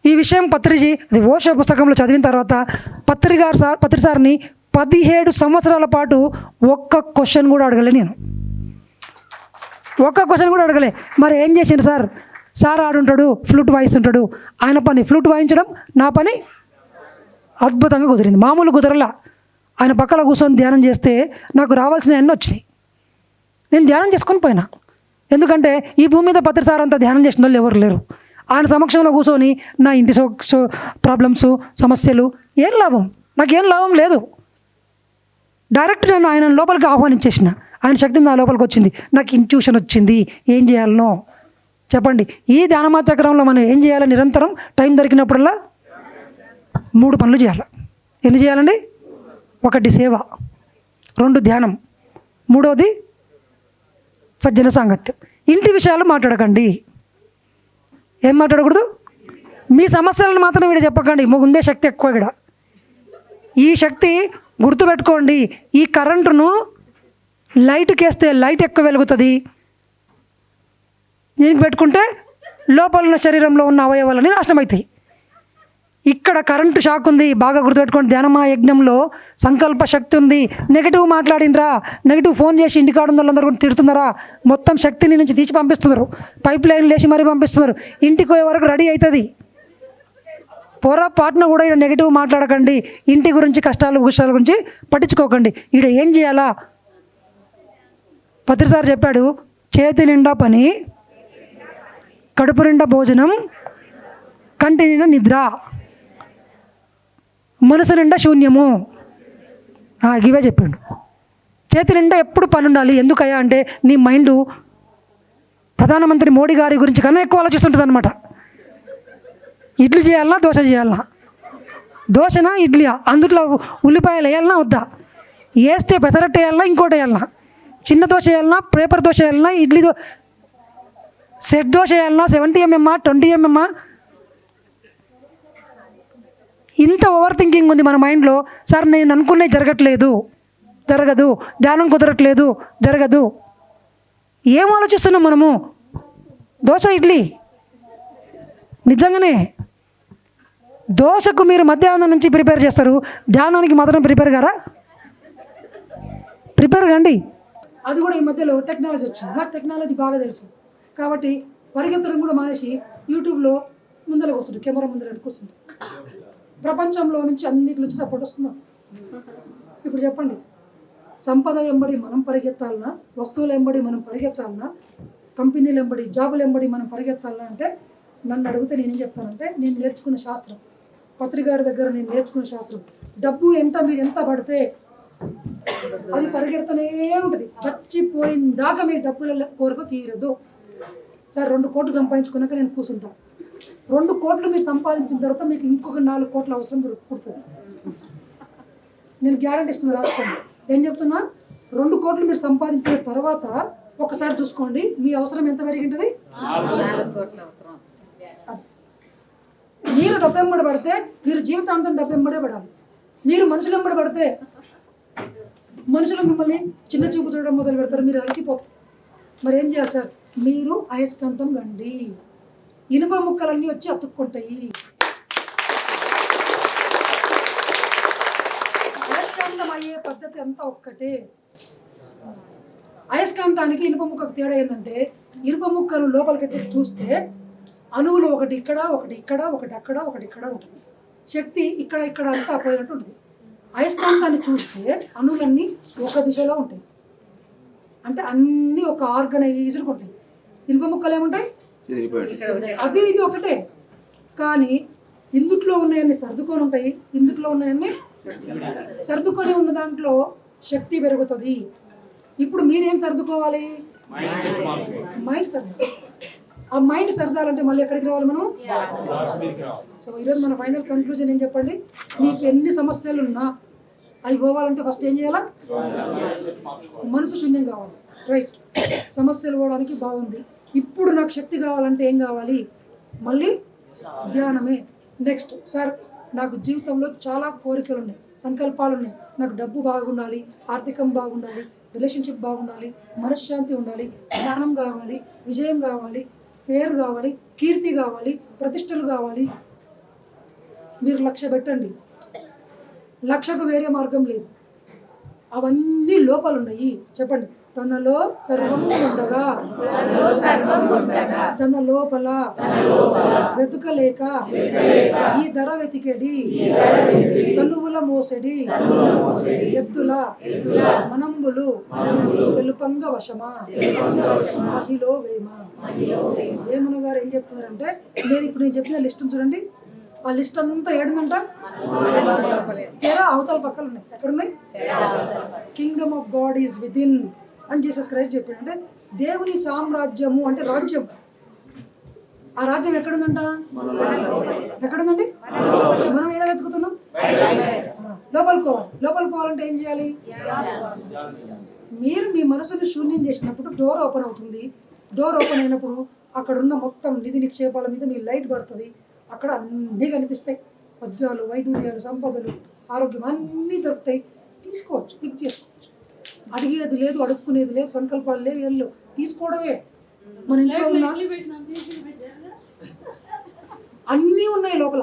ఈ విషయం పత్రిజీ అది ఓషో పుస్తకంలో చదివిన తర్వాత పత్రిసారిని 17 సంవత్సరాల పాటు ఒక్క క్వశ్చన్ కూడా అడగలే నేను. మరి ఏం చేసిండు సార్ ఆడుంటాడు, ఫ్లూట్ వాయిస్తుంటాడు. ఆయన పని ఫ్లూట్ వాయించడం, నా పని అద్భుతంగా కుదిరింది. మామూలు కుదరలా. ఆయన పక్కన కూర్చొని ధ్యానం చేస్తే నాకు రావాల్సిన అన్నీ వచ్చినాయి. నేను ధ్యానం చేసుకొని పోయినా. ఎందుకంటే ఈ భూమి మీద పత్రిసారి అంతా ధ్యానం చేసిన వాళ్ళు ఎవరు లేరు. ఆయన సమక్షంలో కూర్చొని నా ఇంటి ప్రాబ్లమ్స్ సమస్యలు నాకేం లాభం లేదు. డైరెక్ట్ నన్ను ఆయన లోపలికి ఆహ్వానించేసిన. ఆయన శక్తి నా లోపలికి వచ్చింది. నాకు ఇంట్యూషన్ వచ్చింది ఏం చేయాలనో. చెప్పండి, ఈ ధ్యానమా చక్రంలో మనం ఏం చేయాలి? నిరంతరం టైం దొరికినప్పుడల్లా 3 పనులు చేయాలి. ఎన్ని చేయాలండి? 1 సేవ, 2 ధ్యానం, 3వది సజ్జన సాంగత్యం. ఇంటి విషయాలు మాట్లాడకండి. ఏం మాట్లాడకూడదు? మీ సమస్యలను మాత్రం వీడు చెప్పకండి. ఉందే శక్తి ఎక్కువ ఇక్కడ. ఈ శక్తి గుర్తుపెట్టుకోండి. ఈ కరెంటును లైట్కి వేస్తే లైట్ ఎక్కువ వెలుగుతుంది. దీనికి పెట్టుకుంటే లోపల ఉన్న శరీరంలో ఉన్న అవయవాలని నాశనం అవుతాయి. ఇక్కడ కరెంటు షాక్ ఉంది, బాగా గుర్తుపెట్టుకోండి. ధ్యానమా యజ్ఞంలో సంకల్ప శక్తి ఉంది. నెగిటివ్ మాట్లాడినరా, నెగిటివ్ ఫోన్ చేసి ఇంటికాడ ఉన్న వాళ్ళందరూ తిడుతున్నారా, మొత్తం శక్తిని నుంచి తీసి పంపిస్తున్నారు. పైప్ లైన్ లేచి మరీ పంపిస్తున్నారు. ఇంటికి పోయే వరకు రెడీ అవుతుంది. పొరపాటున కూడా ఇక్కడ నెగిటివ్ మాట్లాడకండి. ఇంటి గురించి కష్టాల గురించి పట్టించుకోకండి. ఇక్కడ ఏం చేయాలా? పత్రిసారి చెప్పాడు, చేతి నిండా పని, కడుపు నిండా భోజనం, కంటి నిండా నిద్ర, మనసు నిండా శూన్యము. ఇవే చెప్పాడు. చేతి నిండా ఎప్పుడు పని ఉండాలి. ఎందుకయ్యా అంటే నీ మైండ్ ప్రధానమంత్రి మోడీ గారి గురించి కన్నా ఎక్కువ ఆలోచిస్తుంటుంది అనమాట. ఇడ్లీ చేయాలన్నా దోశ చేయాలన్నా, దోశనా ఇడ్లీయా, అందులో ఉల్లిపాయలు వేయాలన్నా వద్దా, వేస్తే పెసరట్టు వేయాలన్నా ఇంకోటి వేయాలన్నా, చిన్న దోశ వేయాలన్నా పేపర్ దోశ వేయాలన్నా ఇడ్లీ సెట్ దోశ వేయాలన్నా 70 mm 20 mm. ఇంత ఓవర్ థింకింగ్ ఉంది మన మైండ్లో. సార్ నేను అనుకునే జరగదు, ధ్యానం కుదరట్లేదు, జరగదు. ఏం ఆలోచిస్తున్నాం మనము? దోశ ఇడ్లీ. నిజంగానే దోశకు మీరు మధ్యాహ్నం నుంచి ప్రిపేర్ చేస్తారు, ధ్యానానికి మాత్రం ప్రిపేర్ కండి. అది కూడా ఈ మధ్యలో టెక్నాలజీ వచ్చింది. నాకు టెక్నాలజీ బాగా తెలుసు కాబట్టి పరిగెత్తడం కూడా మానేసి యూట్యూబ్లో ముందర కూర్చుంటాడు, కెమెరా ముందర కూర్చుంటాడు. ప్రపంచంలో నుంచి అన్నిటి నుంచి సపోర్ట్ వస్తున్నాం. ఇప్పుడు చెప్పండి, సంపద ఎంబడి మనం పరిగెత్తాలన్నా, వస్తువుల ఎంబడి మనం పరిగెత్తాలన్నా, కంపెనీలు ఎంబడి జాబులు ఎంబడి మనం పరిగెత్తాలన్నా అంటే నన్ను అడిగితే నేనేం చెప్తానంటే, నేను నేర్చుకున్న శాస్త్రం, పత్రికారి దగ్గర నేను నేర్చుకున్న శాస్త్రం, డబ్బు మీరు ఎంత పడితే అది పరిగెడుతూనే ఉంటుంది, చచ్చిపోయిందాకా మీ డబ్బుల కోరిక తీరదు. సార్ 2 కోట్లు సంపాదించుకున్నాక నేను కూర్చుంటా. 2 కోట్లు మీరు సంపాదించిన తర్వాత మీకు ఇంకొక 4 కోట్ల అవసరం పుడుతుంది. నేను గ్యారంటీ ఇస్తున్నా, రాసుకోండి. ఏం చెప్తున్నా, 2 కోట్లు మీరు సంపాదించిన తర్వాత ఒకసారి చూసుకోండి మీ అవసరం ఎంత పెరిగింటుంది. మీరు డబ్బు వెంబడి పడితే మీరు జీవితాంతం డబ్బు వెంబడే పడాలి. మీరు మనుషులు వెంబడి పడితే మనుషులు మిమ్మల్ని చిన్న చూపు చూడడం మొదలు పెడతారు, మీరు అలసిపోతారు. మరి ఏం చేయాలి సార్, మీరు అయస్కాంతం గండి, ఇనుప ముక్కలన్నీ వచ్చి అతుక్కుంటాయి. అయస్కాంతం అయ్యే పద్ధతి అంతా ఒక్కటే. అయస్కాంతానికి ఇనుప ముక్కకు తేడా ఏంటంటే, ఇనుప ముక్కను లోపలికి చూస్తే అణువులు ఒకటి ఇక్కడ, ఒకటి ఇక్కడ, ఒకటి అక్కడ, ఒకటి ఇక్కడ ఉంటుంది. శక్తి ఇక్కడ ఇక్కడ అంతా పోయినట్టు ఉంటుంది. అయస్కాంతాన్ని చూస్తే అణువులన్నీ ఒక దిశలో ఉంటాయి, అంటే అన్నీ ఒక ఆర్గనైజ్డ్గా ఉంటాయి. ఇనుప ముక్కలు ఏముంటాయి, అది ఇది ఒకటే. కానీ ఇందుట్లో ఉన్నాయన్నీ సర్దుకొని ఉంటాయి, ఇందుట్లో ఉన్నాయన్నీ సర్దుకొని ఉన్న దాంట్లో శక్తి పెరుగుతుంది. ఇప్పుడు మీరేం సర్దుకోవాలి, మైండ్ సర్దు. ఆ మైండ్ సర్దాలంటే మళ్ళీ ఎక్కడికి రావాలి మనం. సో ఈరోజు మన ఫైనల్ కన్క్లూజన్ ఏం చెప్పండి, మీకు ఎన్ని సమస్యలు ఉన్నా అవి పోవాలంటే ఫస్ట్ ఏం చేయాలా, మనసు శూన్యం కావాలి. రైట్, సమస్యలు పోవడానికి బాగుంది. ఇప్పుడు నాకు శక్తి కావాలంటే ఏం కావాలి, మళ్ళీ ధ్యానమే. నెక్స్ట్, సార్ నాకు జీవితంలో చాలా కోరికలు ఉన్నాయి, సంకల్పాలు ఉన్నాయి. నాకు డబ్బు బాగుండాలి, ఆర్థికం బాగుండాలి, రిలేషన్షిప్ బాగుండాలి, మనశ్శాంతి ఉండాలి, జ్ఞానం కావాలి, విజయం కావాలి, ఫేర్ కావాలి, కీర్తి కావాలి, ప్రతిష్టలు కావాలి. మీరు లక్ష్య పెట్టండి, లక్ష్యకు వేరే మార్గం లేదు. అవన్నీ లోపాలు ఉన్నాయి. చెప్పండి, తనలో సర్వము ఉండగా తన లోపల వెతుకలేక ఈ ధర వెతికెడి, తనువుల మోసెడి ఎద్దుల మనంబులు తెలుపంగ వశమా మహిలో వేమ. వేమన గారు ఏం చెప్తున్నారంటే, నేను చెప్పిన లిస్ట్ చూడండి, ఆ లిస్ట్ అంతా ఏడుందంట, తెరా అవతల పక్కలు ఉన్నాయి. ఎక్కడున్నాయి, Kingdom of God is within అని జీసస్ క్రైస్ట్ చెప్పాడు. అంటే దేవుని సామ్రాజ్యము అంటే రాజ్యం. ఆ రాజ్యం ఎక్కడుందంట, ఎక్కడుందండి, మనం ఏడ వెతుకుతున్నాం, లోపలికోవాలంటే ఏం చేయాలి, మీరు మీ మనసుని శూన్యం చేసినప్పుడు డోర్ ఓపెన్ అవుతుంది. డోర్ ఓపెన్ అయినప్పుడు అక్కడ ఉన్న మొత్తం నిధి నిక్షేపాల మీద మీ లైట్ పడుతుంది. అక్కడ అన్నీ కనిపిస్తాయి, వజ్రాలు, వైడూర్యాలు, సంపదలు, ఆరోగ్యం అన్నీ దొరుకుతాయి. తీసుకోవచ్చు, పిక్ చేసుకోవచ్చు. అడిగేది లేదు, అడుక్కునేది లేదు, సంకల్పాలు లేవు, ఏళ్ళు తీసుకోవడమే. మన ఇంట్లో ఉన్న అన్నీ ఉన్నాయి లోపల.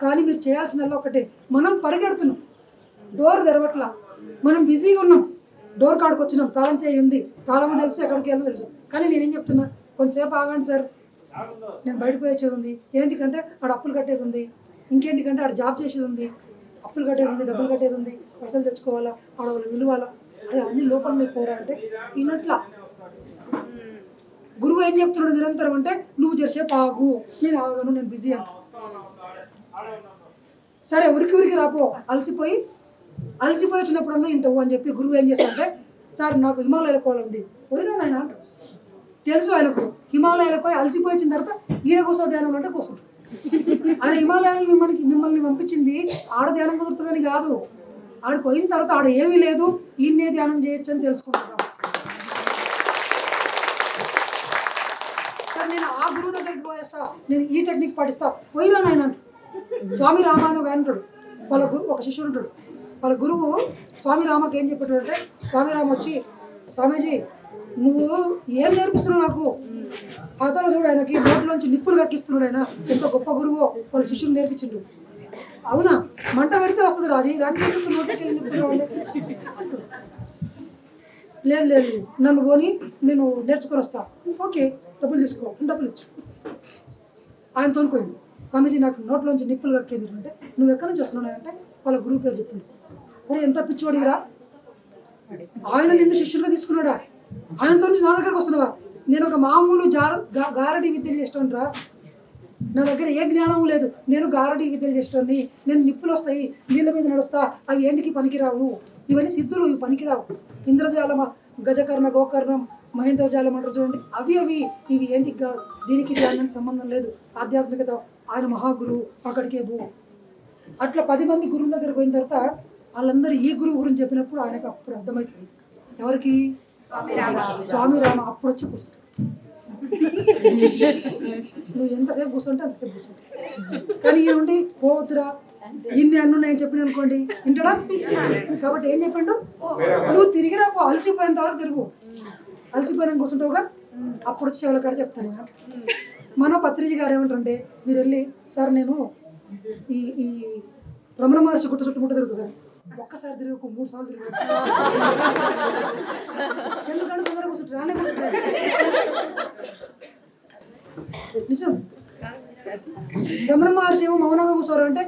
కానీ మీరు చేయాల్సిందల్లా ఒకటే, మనం పరిగెడుతున్నాం, డోర్ తెరవట్లా, మనం బిజీగా ఉన్నాం. డోర్ కాడికి వచ్చినాం, తాళం చేయి ఉంది, తాళం తెలుసు, ఎక్కడికి వెళ్ళదో తెలుసు. కానీ నేనేం చెప్తున్నా, కొంతసేపు ఆగండి సార్, నేను బయటకు వచ్చేది ఉంది, ఏంటికంటే ఆడ అప్పులు కట్టేది ఉంది, ఇంకేంటికంటే ఆడ జాబ్ చేసేది ఉంది, అప్పులు కట్టేది ఉంది, డబ్బులు కట్టేది ఉంది, పైసలు తెచ్చుకోవాలా, ఆడ వాళ్ళు విలువాలా, అదే అన్ని లోపల నీకు పోరా అంటే ఇన్నట్లా. గురువు ఏం చెప్తున్నాడు నిరంతరం అంటే, నువ్వు చేసేపు ఆగు, నేను ఆగను, నేను బిజీ అంట. సరే ఉరికి రాపో, అలసిపోయి వచ్చినప్పుడన్నా ఇంటవు అని చెప్పి గురువు ఏం చేస్తాడంటే, సార్ నాకు హిమాలయాలకు పోవాలండి, పోయినా ఆయన అంట. తెలుసు ఆయనకు, హిమాలయాలకు పోయి అలసిపోయి వచ్చిన తర్వాత ఈడ కూర్చో ధ్యానం అంటే కూర్చుంటాడు. ఆయన హిమాలయాలు మిమ్మల్ని పంపించింది ఆడ ధ్యానం కుదురుతుందని కాదు, ఆడికి పోయిన తర్వాత ఆడ ఏమీ లేదు, ఈయన్నే ధ్యానం చేయొచ్చు అని తెలుసుకుంటున్నాం. సార్ నేను ఆ గురువు దగ్గరికి పోయేస్తా, నేను ఈ టెక్నిక్ పాటిస్తా, పోయిరా నాయన. స్వామి రామాను గారు ఉంటాడు, వాళ్ళ గురువు ఒక శిష్యుడు ఉంటాడు. వాళ్ళ గురువు స్వామి రామకి ఏం చెప్పాడు అంటే, స్వామి రామ వచ్చి, స్వామీజీ నువ్వు ఏం నేర్పిస్తున్నావు నాకు, అతను చూడు ఆయనకి నోట్లోంచి నిప్పులు కక్కిస్తున్నాడు, ఆయన ఎంతో గొప్ప గురువు, వాళ్ళ శిష్యులు నేర్పించిండు. అవునా, మంట పెడితే వస్తుంది రా, అది దాంట్లో ఎందుకు నోట్లోకి వెళ్ళి నిప్పులు రావాలి అంటు. లేదు నన్ను పోని, నేను నేర్చుకొని వస్తా. ఓకే, డబ్బులు తీసుకో, డబ్బులు ఇచ్చు. ఆయనతో పోయింది. స్వామీజీ నాకు నోట్లోంచి నిప్పులు కక్కేది అంటే, నువ్వు ఎక్కడి నుంచి వస్తున్నావు అంటే వాళ్ళ గురువు పేరు చెప్పింది. మరి ఎంత పిచ్చోడివిరా, ఆయన నిన్ను శిష్యులుగా తీసుకున్నాడా, ఆయనతో నా దగ్గరకు వస్తున్నావా, నేను ఒక మామూలు గారడి విద్యను చేస్తాను రా, నా దగ్గర ఏ జ్ఞానము లేదు, నేను గారడి విద్యలు చేస్తుంది, నేను నిప్పులు వస్తాయి, నీళ్ళ మీద నడుస్తా, అవి ఏంటికి పనికిరావు, ఇవన్నీ సిద్ధులు, ఇవి పనికిరావు. ఇంద్రజాలమ, గజకర్ణ, గోకర్ణం, మహేంద్రజాలం అంటారు చూడండి, అవి ఇవి ఏంటికి కాదు. దీనికి దానికి సంబంధం లేదు. ఆధ్యాత్మికత, ఆయన మహాగురువు, అక్కడికే పో. అట్లా 10 మంది గురువుల దగ్గర పోయిన తర్వాత వాళ్ళందరూ ఈ గురువు గురించి చెప్పినప్పుడు ఆయనకు అప్పుడు అర్థమవుతుంది. ఎవరికి? స్వామి రామ. అప్పుడు వచ్చి కూర్చుంటాడు. నువ్వు ఎంతసేపు కూర్చుంటే అంతసేపు కూర్చుంటావు. కానీ ఈ నుండి పోవద్దురా, ఇన్ని అన్ను నేను చెప్పిన అనుకోండి, వింటాడా? కాబట్టి ఏం చెప్పిండు, నువ్వు తిరిగిరా పో, అలసిపోయేంత వరకు తిరుగు, అలసిపోయినా కూర్చుంటావుగా, అప్పుడు వచ్చి ఎవరి కాడ చెప్తాను నేను. మన పత్రిజీ గారు ఏమంటారంటే, మీరు వెళ్ళి సార్ నేను ఈ రమణ మహర్షి గుట్ట చుట్టుముట్ట తిరుగుతుంది, ఒక్కసారి తిరిగి 3 సార్లు తిరిగి, ఎందుకంటే తొందరగా కూర్చుంటారు, రానే కూర్చుంటారు. నిజం. రమణ మహర్షి ఏమో మౌనంగా కూర్చోరు అంటే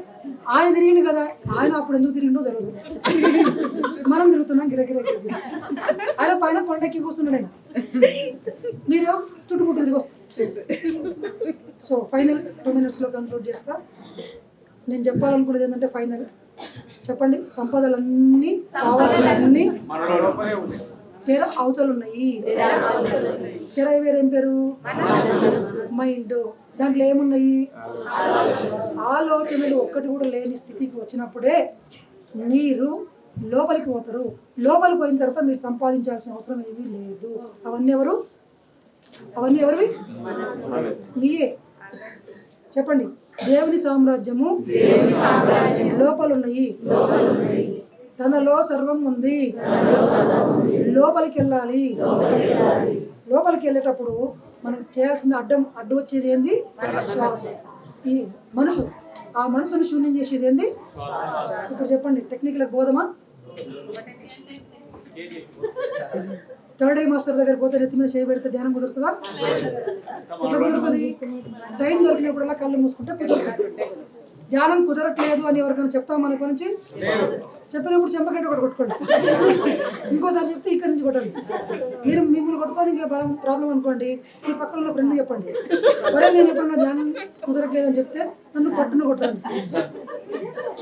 ఆయన తిరిగిండు కదా, ఆయన అప్పుడు ఎందుకు తిరిగిండో తెలియదు. మనం తిరుగుతున్నాం గిరగిర. ఆయన పైన కొండెక్కి కూర్చున్నాడు ఆయన, మీరేమో చుట్టుముట్టు తిరిగి వస్తారు. సో ఫైనల్ 2 minutesలో కంక్లూడ్ చేస్తా. నేను చెప్పాలనుకున్నది ఏంటంటే, ఫైనల్ చెప్పండి, సంపదలన్నీ కావాల్సినవన్నీ తెర అవతలు ఉన్నాయి. తెర వేరేం పేరు? మైండ్. దాంట్లో ఏమున్నాయి? ఆలోచనలు ఒక్కటి కూడా లేని స్థితికి వచ్చినప్పుడే మీరు లోపలికి పోతారు. లోపలికి పోయిన తర్వాత మీరు సంపాదించాల్సిన అవసరం ఏమీ లేదు. అవన్నీ ఎవరివి? మీయే. చెప్పండి, దేవుని సామ్రాజ్యము లోపలున్నాయి, తనలో సర్వం ఉంది, లోపలికి వెళ్ళాలి. లోపలికి వెళ్ళేటప్పుడు మనం చేయాల్సింది అడ్డు వచ్చేది ఏంది? శ్వాస. ఈ మనసు, ఆ మనసును శూన్యం చేసేది ఏంది? ఇప్పుడు చెప్పండి, టెక్నికల్ బోధమా? 3rd eye మాస్టర్ దగ్గర పోతే నెత్తి మీద చేయి పెడితే ధ్యానం కుదురుతుందా? ఎట్లా కుదురుతుంది? టైం దొరికినప్పుడల్లా కళ్ళు మూసుకుంటే కుదురుతుంది. ధ్యానం కుదరట్లేదు అని ఎవరికైనా చెప్తాం మన ఇక్కడి నుంచి? చెప్పినప్పుడు చెంపకెట్టు ఒకటి కొట్టుకోండి, ఇంకోసారి చెప్తే ఇక్కడి నుంచి కొట్టండి. మీరు మిమ్మల్ని కొట్టుకొని ఇంకా ప్రాబ్లం అనుకోండి, మీ పక్కన ఉన్న ఫ్రెండ్ చెప్పండి, ఒరే నేను ఎప్పుడన్నా ధ్యానం కుదరట్లేదు అని చెప్తే నన్ను పట్టున కొట్టండి,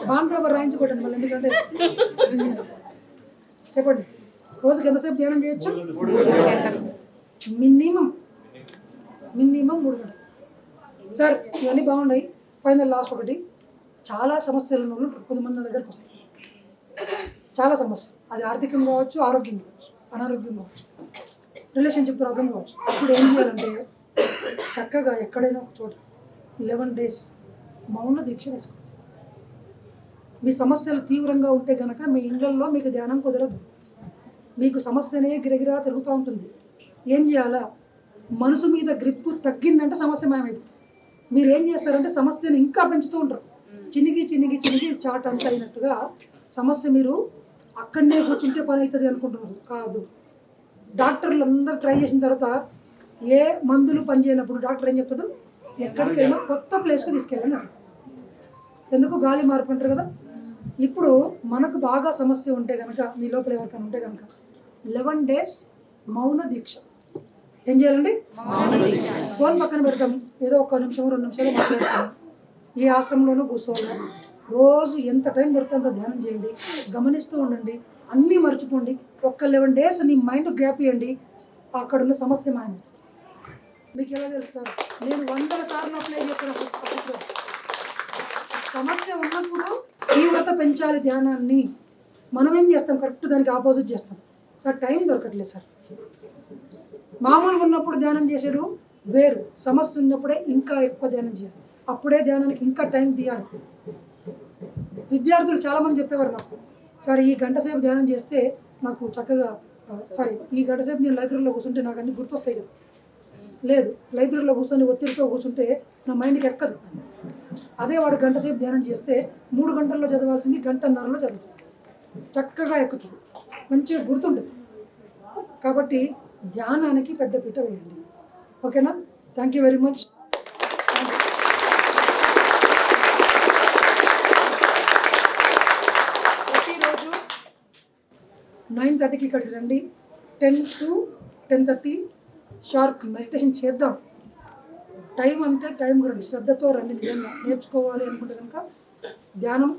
బాండ్ పేపర్ రాయించి కొట్టండి మళ్ళీ. ఎందుకంటే చెప్పండి, రోజుకి ఎంతసేపు ధ్యానం చేయొచ్చు? మినిమం 3 గంటలు. సార్ ఇవన్నీ బాగున్నాయి. ఫైనల్ లాస్ట్ ఒకటి, చాలా సమస్యలు ఉన్న వాళ్ళు కొంతమంది నా దగ్గరకు వస్తారు. చాలా సమస్య, అది ఆర్థికం కావచ్చు, ఆరోగ్యం కావచ్చు, అనారోగ్యం కావచ్చు, రిలేషన్షిప్ ప్రాబ్లం కావచ్చు. అప్పుడు ఏం చేయాలంటే, చక్కగా ఎక్కడైనా ఒక చోట 11 days మౌన దీక్ష తీసుకోండి. మీ సమస్యలు తీవ్రంగా ఉంటే కనుక మీ ఇళ్లలో మీకు ధ్యానం కుదరదు. మీకు సమస్యనే గిరగిరా తిరుగుతూ ఉంటుంది. ఏం చేయాలా? మనసు మీద గ్రిప్పు తగ్గిందంటే సమస్య మాయమైపోతుంది. మీరు ఏం చేస్తారంటే సమస్యను ఇంకా పెంచుతూ ఉంటారు. చినిగి చాట్ అంతా అయినట్టుగా సమస్య మీరు అక్కడనే కూర్చుంటే పని అవుతుంది అనుకుంటున్నారు. కాదు. డాక్టర్లు అందరూ ట్రై చేసిన తర్వాత ఏ మందులు పనిచేయనప్పుడు డాక్టర్ ఏం చెప్తాడు? ఎక్కడికైనా కొత్త ప్లేస్కి తీసుకెళ్ళండి. ఎందుకు? గాలి మార్పు అంటారు కదా. ఇప్పుడు మనకు బాగా సమస్య ఉంటే కనుక, మీ లోపల ఎవరికైనా ఉంటే కనుక 11 days మౌన దీక్ష. ఏం చేయాలండి? ఫోన్ పక్కన పెడతాం, ఏదో 1 నిమిషం 2 నిమిషాలు మాట్లాడతాం. ఈ ఆశ్రమంలోనూ కూర్చోవాలి. రోజు ఎంత టైం దొరికితే అంత ధ్యానం చేయండి, గమనిస్తూ ఉండండి, అన్నీ మర్చిపోండి. 11 days నీ మైండ్ గ్యాప్ ఇవ్వండి, అక్కడున్న సమస్య మాయన. మీకు ఎలా తెలుసు సార్? నేను 100 సార్లు అప్లై చేశాను. సమస్య ఉన్నప్పుడు తీవ్రత పెంచాలి ధ్యానాన్ని. మనం ఏం చేస్తాం? కరెక్ట్ దానికి ఆపోజిట్ చేస్తాం. సార్ టైం దొరకట్లేదు సార్. మామూలుగా ఉన్నప్పుడు ధ్యానం చేసాడు వేరు, సమస్య ఉన్నప్పుడే ఇంకా ఎక్కువ ధ్యానం చేయాలి. అప్పుడే ధ్యానానికి ఇంకా టైం తీయాలి. విద్యార్థులు చాలామంది చెప్పేవారు నాకు, సార్ ఈ 1 గంట సేపు ధ్యానం చేస్తే నాకు చక్కగా, సారీ ఈ 1 గంట సేపు నేను లైబ్రరీలో కూర్చుంటే నాకు అన్నీ గుర్తొస్తాయి కదా. లేదు, లైబ్రరీలో కూర్చొని ఒత్తిడితో కూర్చుంటే నా మైండ్కి ఎక్కదు. అదే వాడు 1 గంట సేపు ధ్యానం చేస్తే 3 గంటల్లో చదవాల్సింది 1 గంటన్నరలో చదువుతుంది, చక్కగా ఎక్కుతుంది, మంచిగా గుర్తుంటుంది. కాబట్టి ధ్యానానికి పెద్ద పీట వేయండి. ఓకేనా? Thank you very much. ప్రతిరోజు 9:30కి ఇక్కడికి రండి. 10 to 10:30 షార్ప్ మెడిటేషన్ చేద్దాం. టైం అంటే టైంకి రండి, శ్రద్ధతో రండి. నిజంగా నేర్చుకోవాలి అనుకుంటే కనుక ధ్యానం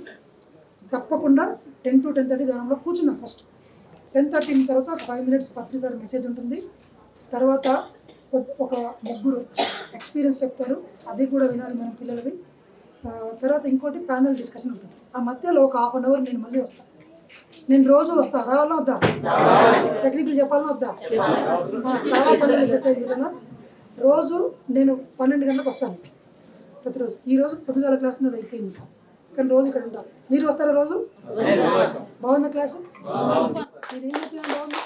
తప్పకుండా 10 to 10:30 ధ్యానంలో కూర్చుందాం. ఫస్ట్ 10:30 తర్వాత ఒక 5 minutes పత్రి సార్ మెసేజ్ ఉంటుంది. తర్వాత ఒక ముగ్గురు ఎక్స్పీరియన్స్ చెప్తారు, అది కూడా వినాలి మన పిల్లలవి. తర్వాత ఇంకోటి ప్యానల్ డిస్కషన్ ఉంటుంది. ఆ మధ్యలో ఒక 1/2 hour నేను మళ్ళీ వస్తాను. నేను రోజు వస్తా, రావాలా వద్దా? టెక్నికల్ చెప్పాలన్నా వద్దా? చాలా పనులు చెప్పేది విధంగా రోజు నేను 12 గంటలకు వస్తాను ప్రతిరోజు. ఈరోజు పొద్దుగాల క్లాస్ నాది అయిపోయింది, కానీ రోజు ఇక్కడ ఉంటాను. మీరు వస్తారా రోజు? బాగుందా క్లాసు? మీరు ఏం చెప్పినా బాగుంది.